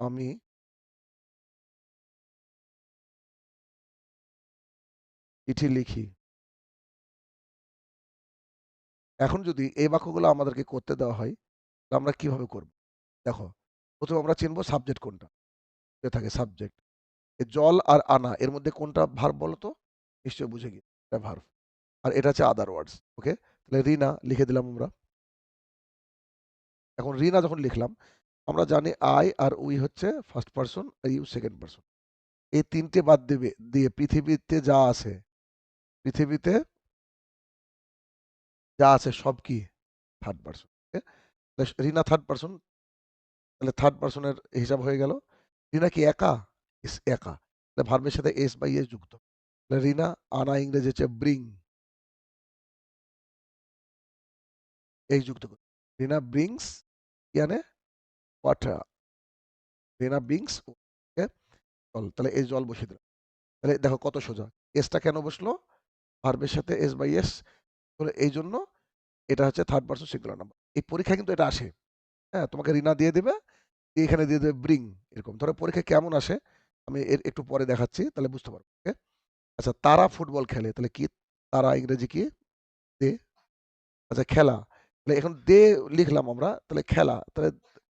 আমি চিঠি লিখি। এখন যদি এই বাক্যগুলো আমাদেরকে করতে দেওয়া হয়, তাহলে আমরা কিভাবে করব? দেখো, ১ম আমরা চিনব সাবজেক্ট কোনটা। থাকে সাবজেক্ট। জল আর আনা এর মধ্যে কোনটা ভার্ব বলো তো? নিশ্চয়ই বুঝে গিয়ে এটা ভার্ব। আর এটা হচ্ছে আদার ওয়ার্ডস। ওকে? তাহলে রিনা লিখে দিলাম আমরা। এখন রিনা যখন লিখলাম, আমরা জানি আই আর উই হচ্ছে ফার্স্ট পারসন আর ইউ সেকেন্ড পারসন। এই ৩ টে বাদ দিয়ে পৃথিবীতে যা আছে, পৃথিবীতে যা আছে সব কি? Third person. ওকে? তাহলে রিনা থার্ড পারসন, তাহলে থার্ড পারসনের হিসাব হয়ে গেল। রিনা কি একা? ইস একা। তাহলে ভার্বের সাথে এস বা ইএস যুক্ত। তাহলে রিনা আনা ইংরেজি হচ্ছে ব্রিং, এই যুক্ত করতে। রিনা ব্রিংস কি আনে? ওয়াটার। রিনা ব্রিংস ওকে জল। তাহলে এই জল বসিয়ে দিলাম। তাহলে দেখো কত সোজা। এসটা কেন বসলো? ভার্বের সাথে এস বাই এস। এই জন্য এটা হচ্ছে থার্ড পারসন সিঙ্গুলার নাম্বার। এই পরীক্ষায় কিন্তু এটা আসে। হ্যাঁ? তোমাকে রিনা দিয়ে দেবে, দিয়ে এখানে দিয়ে দেবে ব্রিং। এরকম। ধরো পরীক্ষায় কেমন আসে আমি এর একটু পরে দেখাচ্ছি, তাহলে বুঝতে পারবে। ওকে? আচ্ছা, তারা ফুটবল খেলে। তাহলে কি? তারা ইংরেজি কি? দে। আচ্ছা, খেলা। তাহলে এখন দে লিখলাম আমরা। তাহলে খেলা। তাহলে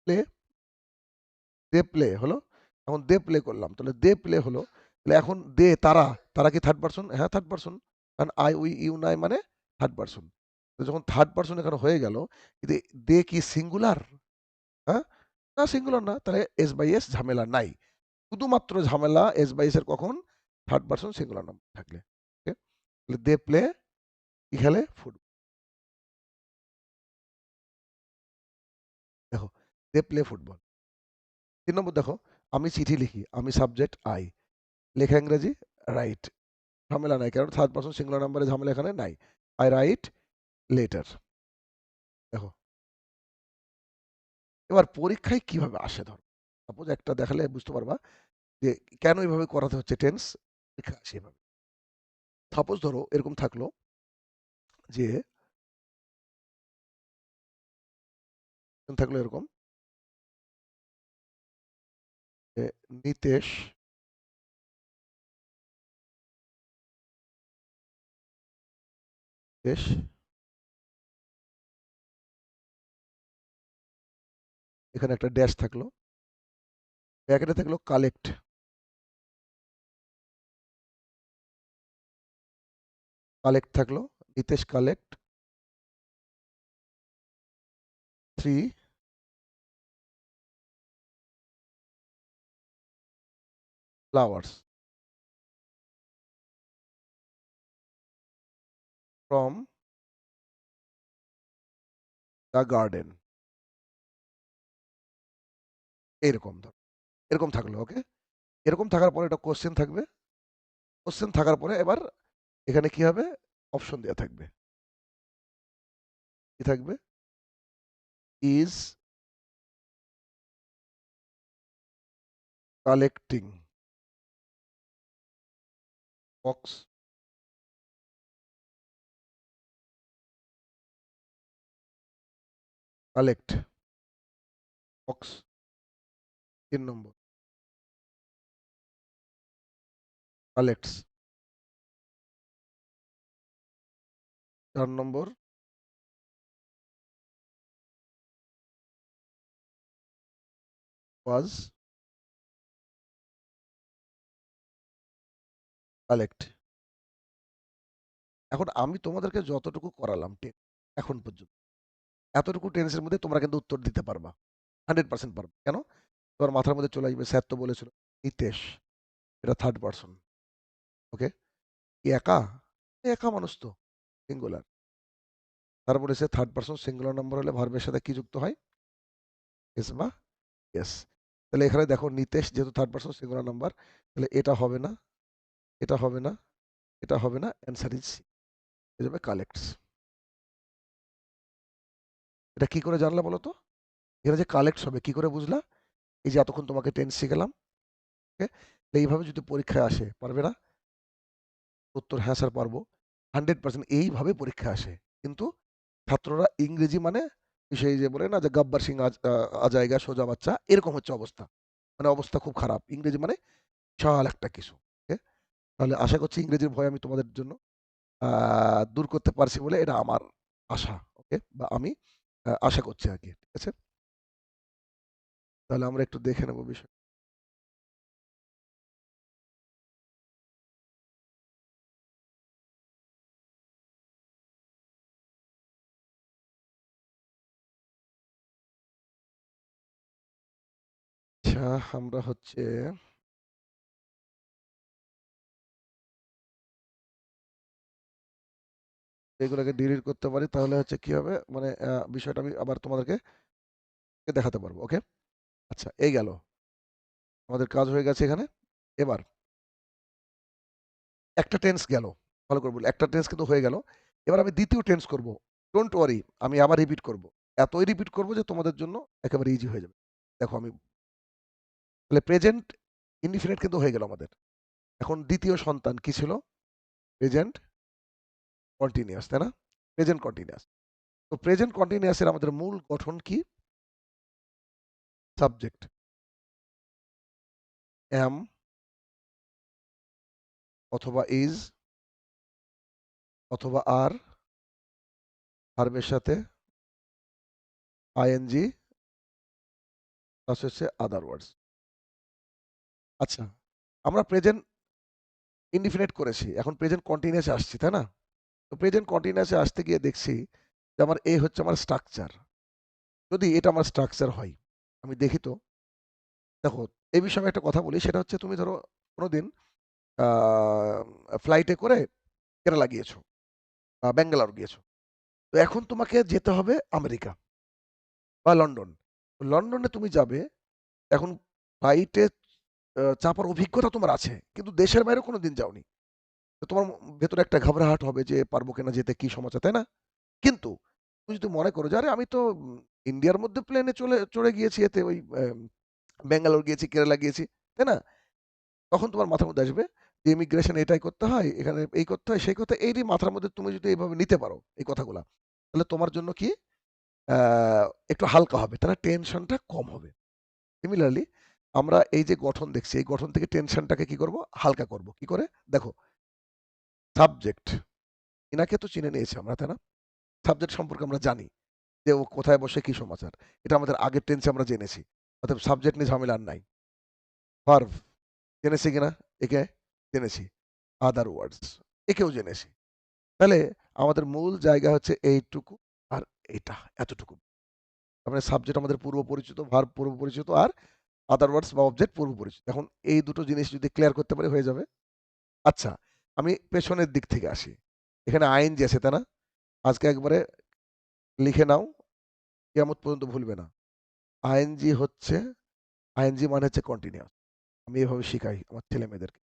প্লে, দে প্লে হলো। এখন দে প্লে করলাম। তাহলে দে প্লে হলো। তাহলে এখন দে তারা, তারা কি থার্ড পারসন? হ্যাঁ থার্ড পারসন। কারণ আই উই ইউ নাই মানে থার্ড পারসন। তো যখন থার্ড পারসন এখানে হয়ে গেল, কিন্তু দে কি সিঙ্গুলার? হ্যাঁ? না সিঙ্গুলার না। তাহলে এস বাই এস ঝামেলা নাই। শুধুমাত্র ঝামেলা এস বাই এস এর কখন? থার্ড পারসন সিঙ্গুলার নাম্বার থাকলে। ওকে? তাহলে দে প্লে কি খেলে? ফুটবল। দেখো, দে প্লে ফুটবল। ৩ নম্বর দেখো, আমি চিঠি লিখি। আমি সাবজেক্ট আই। লেখা ইংরেজি রাইট। ঝামেলা নাই। কারণ থার্ড পারসন সিঙ্গুলার নাম্বারে ঝামেলা এখানে নাই। I right letter. দেখো, এবার পরীক্ষায় কিভাবে আসে ধরো। সাপোজ একটা দেখালে বুঝতে পারবা যে কেন এভাবে করাতে হচ্ছে টেন্স, পরীক্ষা আসে এভাবে। সাপোজ ধরো এরকম থাকলো যে থাকলো এরকম যে নিতেশ দেশ এখানে একটা ড্যাশ থাকলো, ব্র্যাকেটে থাকলো কালেক্ট, কালেক্ট থাকলো, Nitesh collect 3 flowers from the garden. এরকম ধর, এরকম থাকলো ওকে। এরকম থাকার পরে একটা কোশ্চেন থাকবে। কোশ্চেন থাকার পরে এবার এখানে কি হবে? অপশন দেওয়া থাকবে। কি থাকবে? Is collecting box collect box ৩ number collects ৪ number was collect. এখন আমি তোমাদেরকে যতটুকু করালাম এখন পর্যন্ত, এতটুকু টেন্সের মধ্যে তোমরা কিন্তু উত্তর দিতে পারবা। 100% পারবা। কেন? তোমার মাথার মধ্যে চলে আসবে স্যার তো বলেছিল নিতেশ, এটা থার্ড পারসন। ওকে? কি একা? একা মানুষ তো, সিঙ্গুলার। তারপরে সে থার্ড পারসন সিঙ্গুলার নাম্বার হলে ভার্বের সাথে কি যুক্ত হয়? এস বা এস। তাহলে এখানে দেখো নিতেশ যেহেতু থার্ড পারসন সিঙ্গুলার নাম্বার, তাহলে এটা হবে না, এটা হবে না, এটা হবে না, অ্যান্সার ইজ সি, হয়ে যাবে কালেক্টস। এটা কি করে জানলা বলো তো? এখানে যে কালেক্টস হবে কি করে বুঝলা? এই যে এতক্ষণ তোমাকে টেন্স শিখালাম, ওকে? এইভাবে যদি পরীক্ষায় আসে পারবে না? উত্তর হ্যাঁ স্যার পারবো। 100% এইভাবে পরীক্ষায় আসে। কিন্তু ছাত্ররা ইংরেজি মানে সেই যে বলে না যে গাব্বার সিং আজায়গা সোজা বাচ্চা, এরকম হচ্ছে অবস্থা। মানে অবস্থা খুব খারাপ। ইংরেজি মানে বিশাল একটা কিছু। ওকে? তাহলে আশা করছি ইংরেজির ভয় আমি তোমাদের জন্য দূর করতে পারছি বলে এটা আমার আশা। ওকে? বা আমি আশা করছি আরকি। ঠিক আছে? তাহলে আমরা একটু দেখে নেব বিষয়। আচ্ছা, আমরা হচ্ছে এগুলোকে ডিলিট করতে পারি তাহলে হচ্ছে কি হবে? মানে বিষয়টা আমি আবার তোমাদেরকে দেখাতে পারবো। ওকে? আচ্ছা, এই গেল। আমাদের কাজ হয়ে গেছে এখানে। এবার একটা টেন্স গেল। ভালো করে বলি। একটা টেন্স কিন্তু হয়ে গেল। এবার আমি দ্বিতীয় টেন্স করব। ডোন্ট ওয়ারি, আমি আবার রিপিট করব। এতই রিপিট করব যে তোমাদের জন্য একেবারে ইজি হয়ে যাবে। দেখো আমি তাহলে প্রেজেন্ট ইনডিফিনিট কিন্তু হয়ে গেল আমাদের। এখন দ্বিতীয় সন্তান কি ছিল? প্রেজেন্ট কন্টিনিউয়াস, তাই না? Present continuous. তো প্রেজেন্ট কন্টিনিউয়াস এর আমাদের মূল গঠন কি? সাবজেক্ট অ্যাম অথবা ইজ অথবা আর, ভার্বের সাথে আইএনজি প্লাস হচ্ছে আদার ওয়ার্ডস। আচ্ছা, আমরা প্রেজেন্ট ইনডিফিনিট করেছি। এখন প্রেজেন্ট কন্টিনিউয়াসে আসছি, তাই না? তো প্রেজেন্ট কন্টিনিউয়াসে আসতে গিয়ে দেখছি যে আমার এই হচ্ছে আমার স্ট্রাকচার। যদি এটা আমার স্ট্রাকচার হয়, আমি দেখি তো, দেখো এই বিষয়ে আমি একটা কথা বলি, সেটা হচ্ছে তুমি ধরো কোনোদিন আ ফ্লাইটে করে কেরালা গিয়েছো বা ব্যাঙ্গালোর গিয়েছো। তো এখন তোমাকে যেতে হবে আমেরিকা বা লন্ডন। লন্ডনে তুমি যাবে, এখন ফ্লাইটে চাপার অভিজ্ঞতা তোমার আছে। কিন্তু দেশের বাইরে কোনোদিন যাওনি। তো তোমার ভেতরে একটা ঘাবড়াহট হবে যে পারবো কিনা যেতে, কি সমাচার, তাই না? কিন্তু তুমি যদি মনে করো যে আরে আমি তো ইন্ডিয়ার মধ্যে প্লেনে চড়ে গিয়েছি, এতে ওই ব্যাঙ্গালোর গিয়েছি, কেরালা গিয়েছি, তাই না? তখন তোমার মাথার মধ্যে আসবে যে ইমিগ্রেশন এটাই করতে হয়, এখানে এই করতে হয়, সেই করতে হয়। এইরই মাথার মধ্যে তুমি যদি এইভাবে নিতে পারো এই কথাগুলা, তাহলে তোমার জন্য কি আ একটু হালকা হবে। তাহলে টেনশনটা কম হবে। সিমিলারলি আমরা এই যে গঠন দেখছি, এই গঠন থেকে টেনশনটাকে কি করব? হালকা করব। কি করে? দেখো, সাবজেক্ট, ইনাকে তো চিনে নিয়েছি আমরা, তাই না? সাবজেক্ট সম্পর্কে আমরা জানি যে ও কোথায় বসে কি সমাচার। এটা আমাদের আগের টেন্সে আমরা জেনেছি। অতএব সাবজেক্ট নিয়ে ঝামেলা আর নাই। ভার্ব জেনেছি কিনা? একে জেনেছি। আদার ওয়ার্ডস একেও জেনেছি। তাহলে আমাদের মূল জায়গা হচ্ছে এইটুকু আর এইটা, এতটুকু। তার মানে সাবজেক্ট আমাদের পূর্ব পরিচিত, ভার্ব পূর্ব পরিচিত, আর আদার ওয়ার্ডস বা অবজেক্ট পূর্ব পরিচিত। এখন এই দুটো জিনিস যদি ক্লিয়ার করতে পারি হয়ে যাবে। আচ্ছা, আমি পেছনের দিক থেকে আসি। এখানে আইএনজি আছে, তাই না? আজকে একবারে লিখে নাও, কিয়ামত পর্যন্ত ভুলবে না। আইএনজি হচ্ছে, আইএনজি মানে হচ্ছে কন্টিনিউয়াস। আমি এভাবে শিখাই আমার ছেলেমেয়েদেরকে।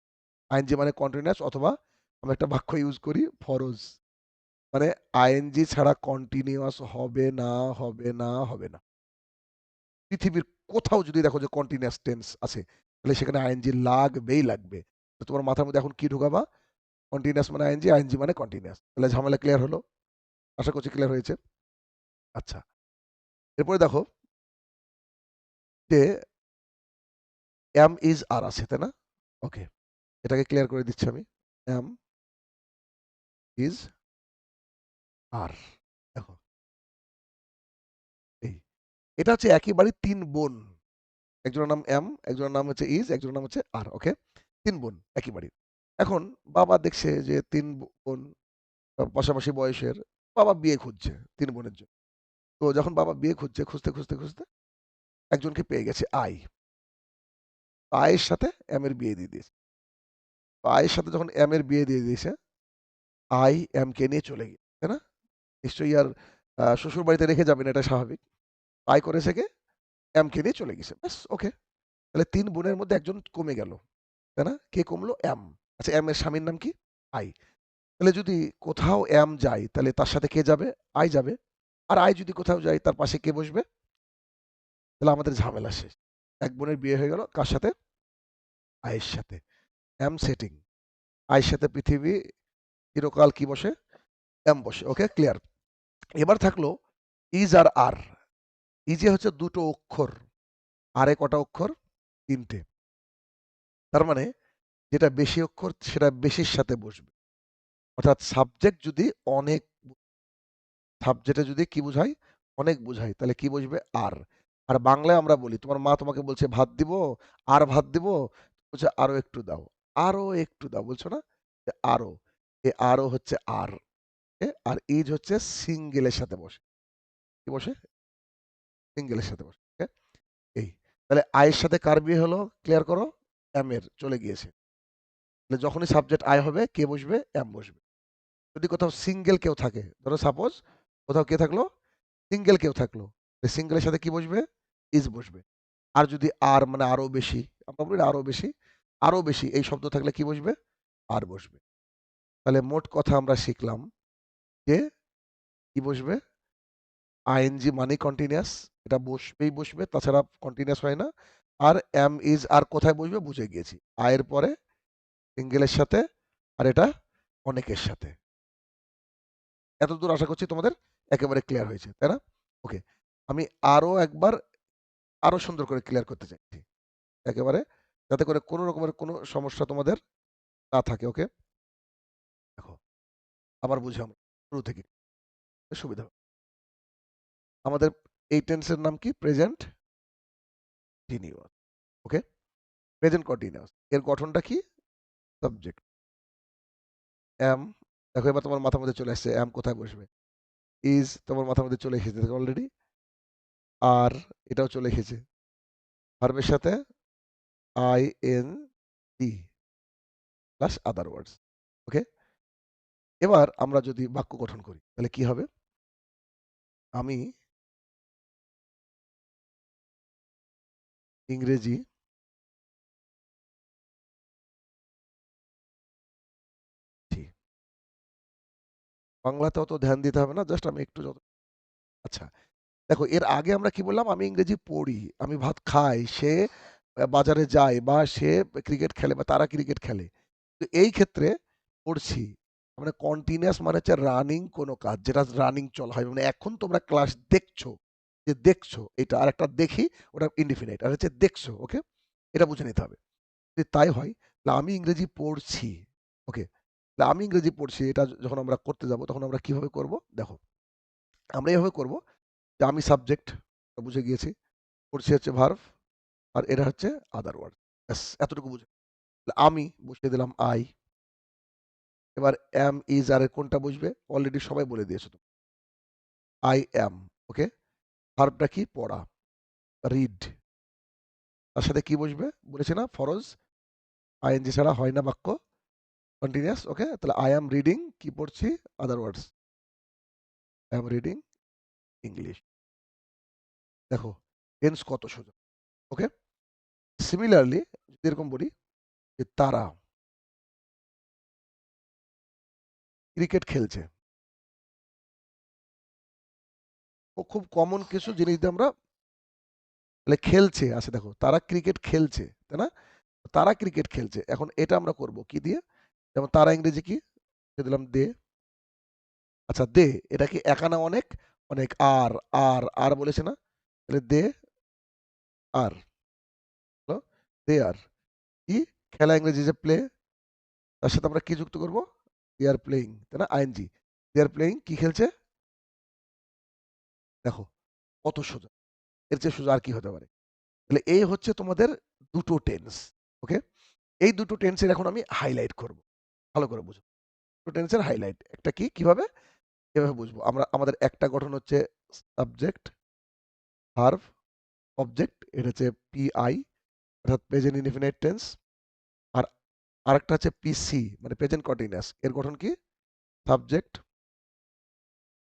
আইএনজি মানে কন্টিনিউয়াস, অথবা আমি একটা বাক্য ইউজ করি, ফরজ। মানে আইএনজি ছাড়া কন্টিনিউয়াস হবে না, হবে না, হবে না। পৃথিবীর কোথাও যদি দেখো যে কন্টিনিউয়াস টেন্স আছে, তাহলে সেখানে আইএনজি লাগবেই লাগবে। তো তোমার মাথার মধ্যে এখন কি ঢোকাবা? কন্টিনিউয়াস মানে আইএনজি, আইএনজি মানে কন্টিনিউয়াস। তাহলে ঝামেলা ক্লিয়ার হলো? আশা করছি ক্লিয়ার হয়েছে। আচ্ছা, এরপরে দেখো যে এম ইজ আর আছে, তাই না? ওকে, এটাকে ক্লিয়ার করে দিচ্ছি আমি। এম ইজ আর, দেখো এই, এটা হচ্ছে একই বাড়ির ৩ বোন। একজনের নাম এম, একজনের নাম হচ্ছে ইজ, একজনের নাম হচ্ছে আর। ওকে? ৩ বোন একই বাড়ির। এখন বাবা দেখছে যে ৩ বোন পাশাপাশি বয়সের। বাবা বিয়ে খুঁজছে ৩ বোনের জন্য। তো যখন বাবা বিয়ে খুঁজছে, খুঁজতে একজনকে পেয়ে গেছে, আই। আয়ের সাথে এম এর বিয়ে দিয়ে দিয়েছে। তো আয়ের সাথে যখন এম এর বিয়ে দিয়ে দিয়েছে, আই এম কে নিয়ে চলে গিয়েছে, তাই না? নিশ্চয়ই আর শ্বশুরবাড়িতে রেখে যাবে না, এটা স্বাভাবিক। আই করেছে কে? এম কে নিয়ে চলে গেছে। ব্যাস, ওকে। তাহলে ৩ বোনের মধ্যে একজন কমে গেল। তাই না? কে কমলো? এম। আচ্ছা, এম এর স্বামীর নাম কি? আই। তাহলে যদি কোথাও এম যায়, তাহলে তার সাথে কে যাবে? আই যাবে। আর আই যদি কোথাও যায়, তার পাশে কে বসবে? তাহলে আমাদের ঝামেলা শেষ। এক বোনের বিয়ে হয়ে গেল কার সাথে? আয়ের সাথে। Am sitting. আয়ের সাথে পৃথিবী চিরকাল কি বসে? এম বসে। Okay, clear. এবার থাকলো ইজ আর আর। ইজে হচ্ছে ২ টো অক্ষর। আরে কটা অক্ষর? ৩ টে। তার মানে যেটা বেশি অক্ষর সেটা বেশির সাথে বসবে। অর্থাৎ সাবজেক্ট যদি অনেক, সাবজেক্টে যদি কি বুঝায়? অনেক বুঝায়, তাহলে কি বসবে? আর। আর বাংলায় আমরা বলি, তোমার মা তোমাকে বলছে ভাত দিব, আর ভাত দিব? বলছে আরো একটু দাও, আরো একটু দাও, বলছো না? যে আরো। এ আরো হচ্ছে আর। আর ইজ হচ্ছে সিঙ্গেলের সাথে বসে। কি বসে? সিঙ্গেলের সাথে বসে। ওকে? এই। তাহলে আয়ের সাথে কার বিয়ে হলো? ক্লিয়ার করো। এম এর চলে গিয়েছে। তাহলে যখনই সাবজেক্ট আয় হবে, কে বসবে? এম বসবে। যদি কোথাও সিঙ্গেল কেউ থাকে, ধরো সাপোজ কোথাও কে থাকলো? সিঙ্গেল কেউ থাকলো। সিঙ্গেলের সাথে কি বসবে? ইজ বসবে। আর যদি আর মানে আরো বেশি, আমরা বলি না আরো বেশি, আরো বেশি এই শব্দ থাকলে কি বসবে? আর বসবে। তাহলে মোট কথা আমরা শিখলাম যে কি বসবে? আইএনজি মানে কন্টিনিউয়াস। এটা বসবেই বসবে, তাছাড়া কন্টিনিউয়াস হয় না। আর এম ইজ আর কোথায় বসবে বুঝে গিয়েছি। আয়ের পরে সিঙ্গেলের সাথে, আর এটা অনেকের সাথে। এতদূর আশা করছি তোমাদের একেবারে ক্লিয়ার হয়েছে, তাই না? ওকে। আমি আরো একবার আরো সুন্দর করে ক্লিয়ার করতে চাইছি। একেবারে যাতে করে কোনো রকমের কোনো সমস্যা তোমাদের না থাকে। ওকে? দেখো, আবার বুঝি আমরা শুরু থেকে সুবিধা হবে। আমাদের এই টেন্সের নাম কি? Present continuous. Okay? Present continuous. এর গঠনটা কি? সাবজেক্ট। অ্যাম, দেখো এবার তোমার মাথার মধ্যে চলে আসছে অ্যাম কোথায় বসবে। ইজ তোমার মাথার মধ্যে চলে এসেছে অলরেডি। আর এটাও চলে এসেছে। ভার্বের সাথে I N D plus other words. Okay, এবার আমরা যদি বাক্য গঠন করি তাহলে কি হবে? আমি ইংরেজি ছি। বাংলাতে অত ধ্যান দিতে হবে না, জাস্ট আমি একটু আচ্ছা, দেখো এর আগে আমরা কি বললাম? আমি ইংরেজি পড়ি, আমি ভাত খাই, সে বাজারে যায় বা সে ক্রিকেট খেলে বা তারা ক্রিকেট খেলে। তো এই ক্ষেত্রে পড়ছি মানে কন্টিনিউয়াস মানে হচ্ছে রানিং কোনো কাজ যেটা রানিং চলা হয়, মানে এখন তোমরা ক্লাস দেখছো, যে দেখছো এটা, আর একটা দেখি ওটা ইনডিফিনাইট, আর হচ্ছে দেখছো। ওকে, এটা বুঝে নিতে হবে। যদি তাই হয় তাহলে আমি ইংরেজি পড়ছি। ওকে, তাহলে আমি ইংরেজি পড়ছি এটা যখন আমরা করতে যাব তখন আমরা কিভাবে করব? দেখো আমরা এভাবে করব যে আমি সাবজেক্ট বুঝে গিয়েছি, পড়ছি হচ্ছে ভার্ব, আর এটা হচ্ছে আদার ওয়ার্ড। ব্যাস এতটুকু বুঝে। তাহলে আমি বসিয়ে দিলাম আই। এবার অ্যাম, ইজ আর এর কোনটা বসবে? অলরেডি সবাই বলে দিয়েছো তো। I am. ওকে, ভার্বটা কি? পড়া, রিড। তার সাথে কি বসবে? বলেছি না ফরজ, আইএনজি ছাড়া হয় না বাক্য কন্টিনিউয়াস। ওকে, তাহলে আই অ্যাম রিডিং, কি পড়ছি? আদার ওয়ার্ডস, আই অ্যাম রিডিং ইংলিশ। দেখো টেন্স কত সোজা। ওকে, সিমিলারলি যদি এরকম বলি যে তারা ক্রিকেট খেলছে, ও খুব কমন কিছু জিনিস দিয়ে আমরা তাহলে খেলছে আছে। দেখো তারা ক্রিকেট খেলছে, তাই না? তারা ক্রিকেট খেলছে, এখন এটা আমরা করব কি দিয়ে? যেমন তারা ইংরেজি কি দিলাম? দে। আচ্ছা দে, এটা কি একা না অনেক? অনেক। আর আর আর বলেছে না, তাহলে দে আর, দে আর কি? খেলা ইংরেজি যে প্লে, তার সাথে আমরা কি যুক্ত করব? দে আর প্লেইং, তাই না? আইএনজি, দে আর প্লেইং কি খেলছে? দেখো কত সোজা, এর চেয়ে সোজা আর কি হতে পারে? তাহলে এই হচ্ছে তোমাদের দুটো টেন্স। ওকে, এই দুটো টেন্সের এখন আমি হাইলাইট করব, ভালো করে বুঝো। দুটো টেন্সের হাইলাইট একটা কি, কিভাবে এভাবে বুঝবো আমরা? আমাদের একটা গঠন হচ্ছে সাবজেক্ট, ভার্ব, অবজেক্ট, এটা হচ্ছে পিআই অর্থাৎ প্রেজেন্ট ইনডিফিনিট টেন্স। আর আরেকটা হচ্ছে পিসি মানে প্রেজেন্ট কন্টিনিউয়াস, এর গঠন কি? সাবজেক্ট,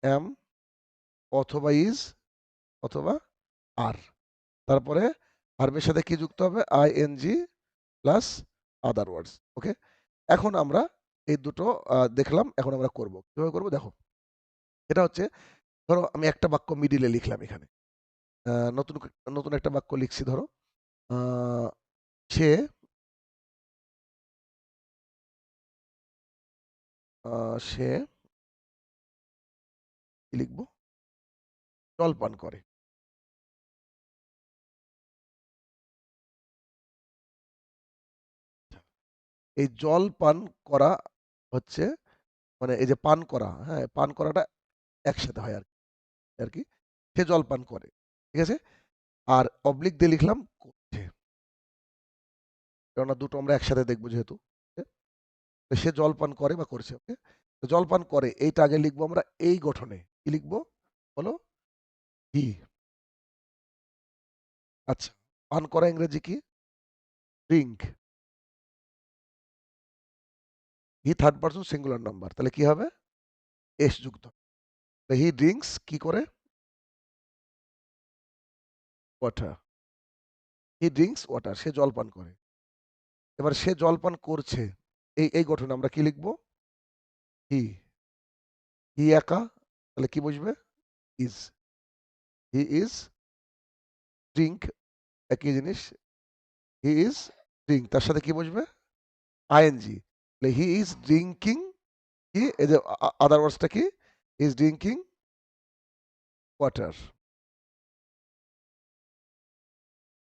এম অথবা ইজ অথবা আর, তারপরে ভার্বের সাথে কি যুক্ত হবে? ING plus other words. ওকে, এখন আমরা এই দুটো দেখলাম, এখন আমরা করব কিভাবে করব? দেখো এটা হচ্ছে, ধরো আমি একটা বাক্য মিডিলে লিখলাম এখানে, নতুন নতুন একটা বাক্য লিখছি। ধরো সে সে কি লিখবো? জল পান করে। এই জল পান করা হচ্ছে মানে এই যে পান করা, হ্যাঁ পান করাটা একসাথে হয় আর আর কি। সে জল পান করে, ঠিক আছে। আর অবলিক দিয়ে লিখলাম করছে, কেননা দুটো আমরা একসাথে দেখবো যেহেতু। okay? তো সে জল পান করে বা করছে। ওকে, তো জল পান করে এইটা আগে লিখবো আমরা এই গঠনে, কি লিখবো বলো? হি। আচ্ছা, পান করা ইংরেজি কি? Drink. He third person singular number, তাহলে কি হবে? এস যুক্ত। হি ড্রিঙ্কস কি করে? ওয়াটার। হি ড্রিঙ্কস ওয়াটার, সে জল পান করে। এবার সে জল পান করছে, এই এই গঠনে আমরা কি লিখবো? হি। হি একা, তাহলে কি বসবে? ইজ। হি ইজ ড্রিঙ্ক, একই জিনিস। হি ইজ ড্রিঙ্ক, তার সাথে কি বসবে? আইএনজি। তাহলে হি ইজ ড্রিঙ্কিং কি, এই যে আদার ওয়ার্ডসটা কি? Is drinking water.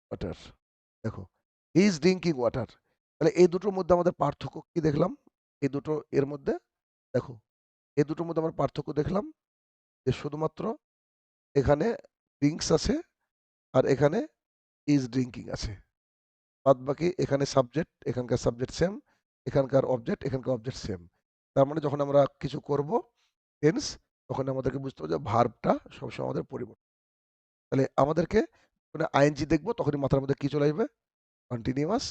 ওয়াটার, দেখো হি ইজ ড্রিঙ্কিং ওয়াটার। তাহলে এই দুটোর মধ্যে আমাদের পার্থক্য কি দেখলাম? এই দুটো এর মধ্যে দেখো, এই দুটোর মধ্যে আমরা পার্থক্য দেখলাম যে শুধুমাত্র এখানে ড্রিঙ্কস আছে আর এখানে ইজ ড্রিঙ্কিং আছে। বাদ বাকি এখানে সাবজেক্ট, এখানকার সাবজেক্ট সেম, এখানকার অবজেক্ট, এখানকার অবজেক্ট সেম। তার মানে যখন আমরা কিছু করব টেন্স, তখন আমাদেরকে বুঝতে হবে যে ভার্বটা সবসময় আমাদের পরিবর্তন। তাহলে আমাদেরকে যখন আইএনজি দেখব তখনই মাথার মধ্যে কি চলে আসবে? কন্টিনিউয়াস।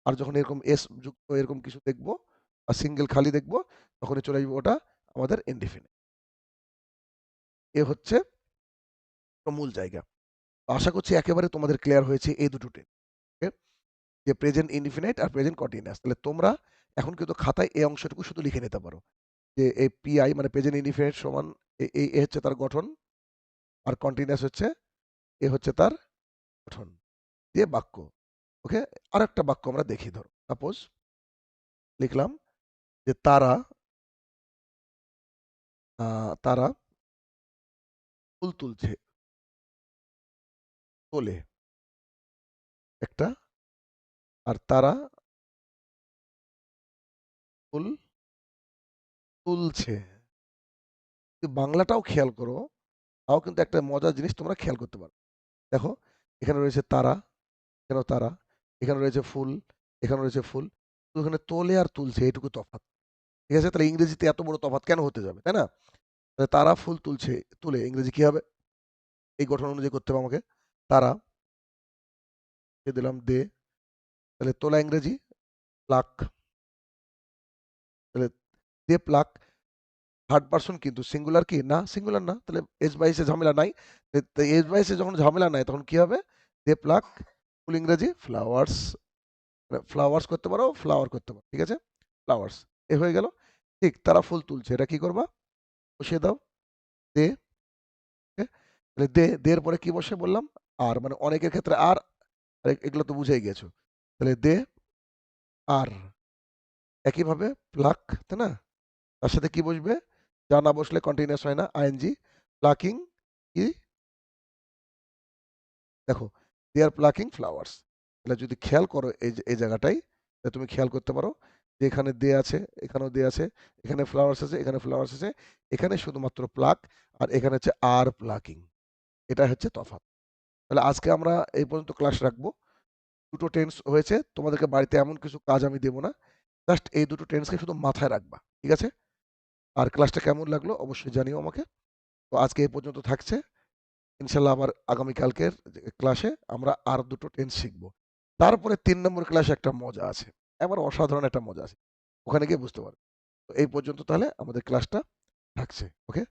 আর যখন এরকম এস যুক্ত এরকম কিছু দেখব আর সিঙ্গেল খালি দেখব, তখনই চলে আসবে ওটা আমাদের ইনডিফিনিট। এ হচ্ছে মূল জায়গা। আশা করছি একেবারে তোমাদের ক্লিয়ার হয়েছে এই দুটো টেন্স। ওকে? যে প্রেজেন্ট ইনডিফিনাইট আর প্রেজেন্ট কন্টিনিউয়াস। তাহলে তোমরা এখন কিন্তু খাতায় এই অংশটুকু শুধু লিখে নিতে পারো। যে এই পিআই মানে প্রেজেন্ট ইনডিফিনাইট সমান এ হচ্ছে তার গঠন, আর কন্টিনিউয়াস হচ্ছে এ হচ্ছে তার গঠন দিয়ে বাক্য। ওকে? আরেকটা বাক্য আমরা দেখি, ধরো সাপোজ লিখলাম যে তারা ফুল তুলছে, তোলে একটা, আর তারা ফুল তুলছে। যদি বাংলাটাও খেয়াল করো, তাও কিন্তু একটা মজার জিনিস তোমরা খেয়াল করতে পারো। দেখো, এখানে রয়েছে তারা, এখানেও তারা, এখানে রয়েছে ফুল, এখানে রয়েছে ফুল। তো এখানে তোলে আর তুলছে এইটুকু তফাৎ। ঠিক আছে? তাহলে ইংরেজিতে এত বড় তফাৎ কেন হতে যাবে, তাই না? তাহলে তারা ফুল তুলছে, তুলে ইংরেজি কি হবে? এই গঠন অনুযায়ী করতে হবে আমাকে। তারা, দিয়ে দিলাম দে, তাহলে তোলা ইংরেজি প্লাক। তাহলে দে প্লাক, থার্ড পারসন কিন্তু সিঙ্গুলার কি না? সিঙ্গুলার না, তাহলে এস বাইসে ঝামেলা নাই। এস বাইসে যখন ঝামেলা নাই তখন কি হবে? দে প্লাক ফুল ইংরেজি ফ্লাওয়ার্স। ফ্লাওয়ার্স করতে পারো, ফ্লাওয়ার করতে পারো, ঠিক আছে? ফ্লাওয়ার্স, এ হয়ে গেল। ঠিক, তারা ফুল তুলছে, এটা কি করবা? বসিয়ে দাও দে। okay? তাহলে দে, দের পরে কি বসে বললাম? আর, মানে অনেকের ক্ষেত্রে আর, এগুলো তো বুঝেই গেছো। তাহলে দে আর, একইভাবে প্লাক, তাই না? তার সাথে কি বসবে? যা না বসলে কন্টিনিউয়াস হয় না, আইএনজি। প্লাকিং কি? দেখো, দে আর প্লাকিং ফ্লাওয়ার্স। তাহলে যদি খেয়াল করো এই জায়গাটাই, তাহলে তুমি খেয়াল করতে পারো যে এখানে দে আছে, এখানেও দে আছে, এখানে ফ্লাওয়ার্স আছে, এখানে ফ্লাওয়ার্স আছে, এখানে শুধুমাত্র প্লাক, আর এখানে হচ্ছে আর প্লাকিং। এটা হচ্ছে তফাৎ। তাহলে আজকে আমরা এই পর্যন্ত ক্লাস রাখবো। দুটো টেন্স হয়েছে, তোমাদেরকে বাড়িতে এমন কিছু কাজ আমি দেবো না, জাস্ট এই দুটো টেন্সকে শুধু মাথায় রাখবা, ঠিক আছে? আর ক্লাসটা কেমন লাগলো অবশ্যই জানিও আমাকে। তো আজকে এই পর্যন্ত থাকছে। ইনশাল্লাহ আবার আগামীকালকের ক্লাসে আমরা আর দুটো টেন্স শিখবো। তারপরে ৩ নম্বর ক্লাসে একটা মজা আছে, এবার অসাধারণ একটা মজা আছে, ওখানে গিয়ে বুঝতে পারবে। তো এই পর্যন্ত তাহলে আমাদের ক্লাসটা থাকছে। ওকে?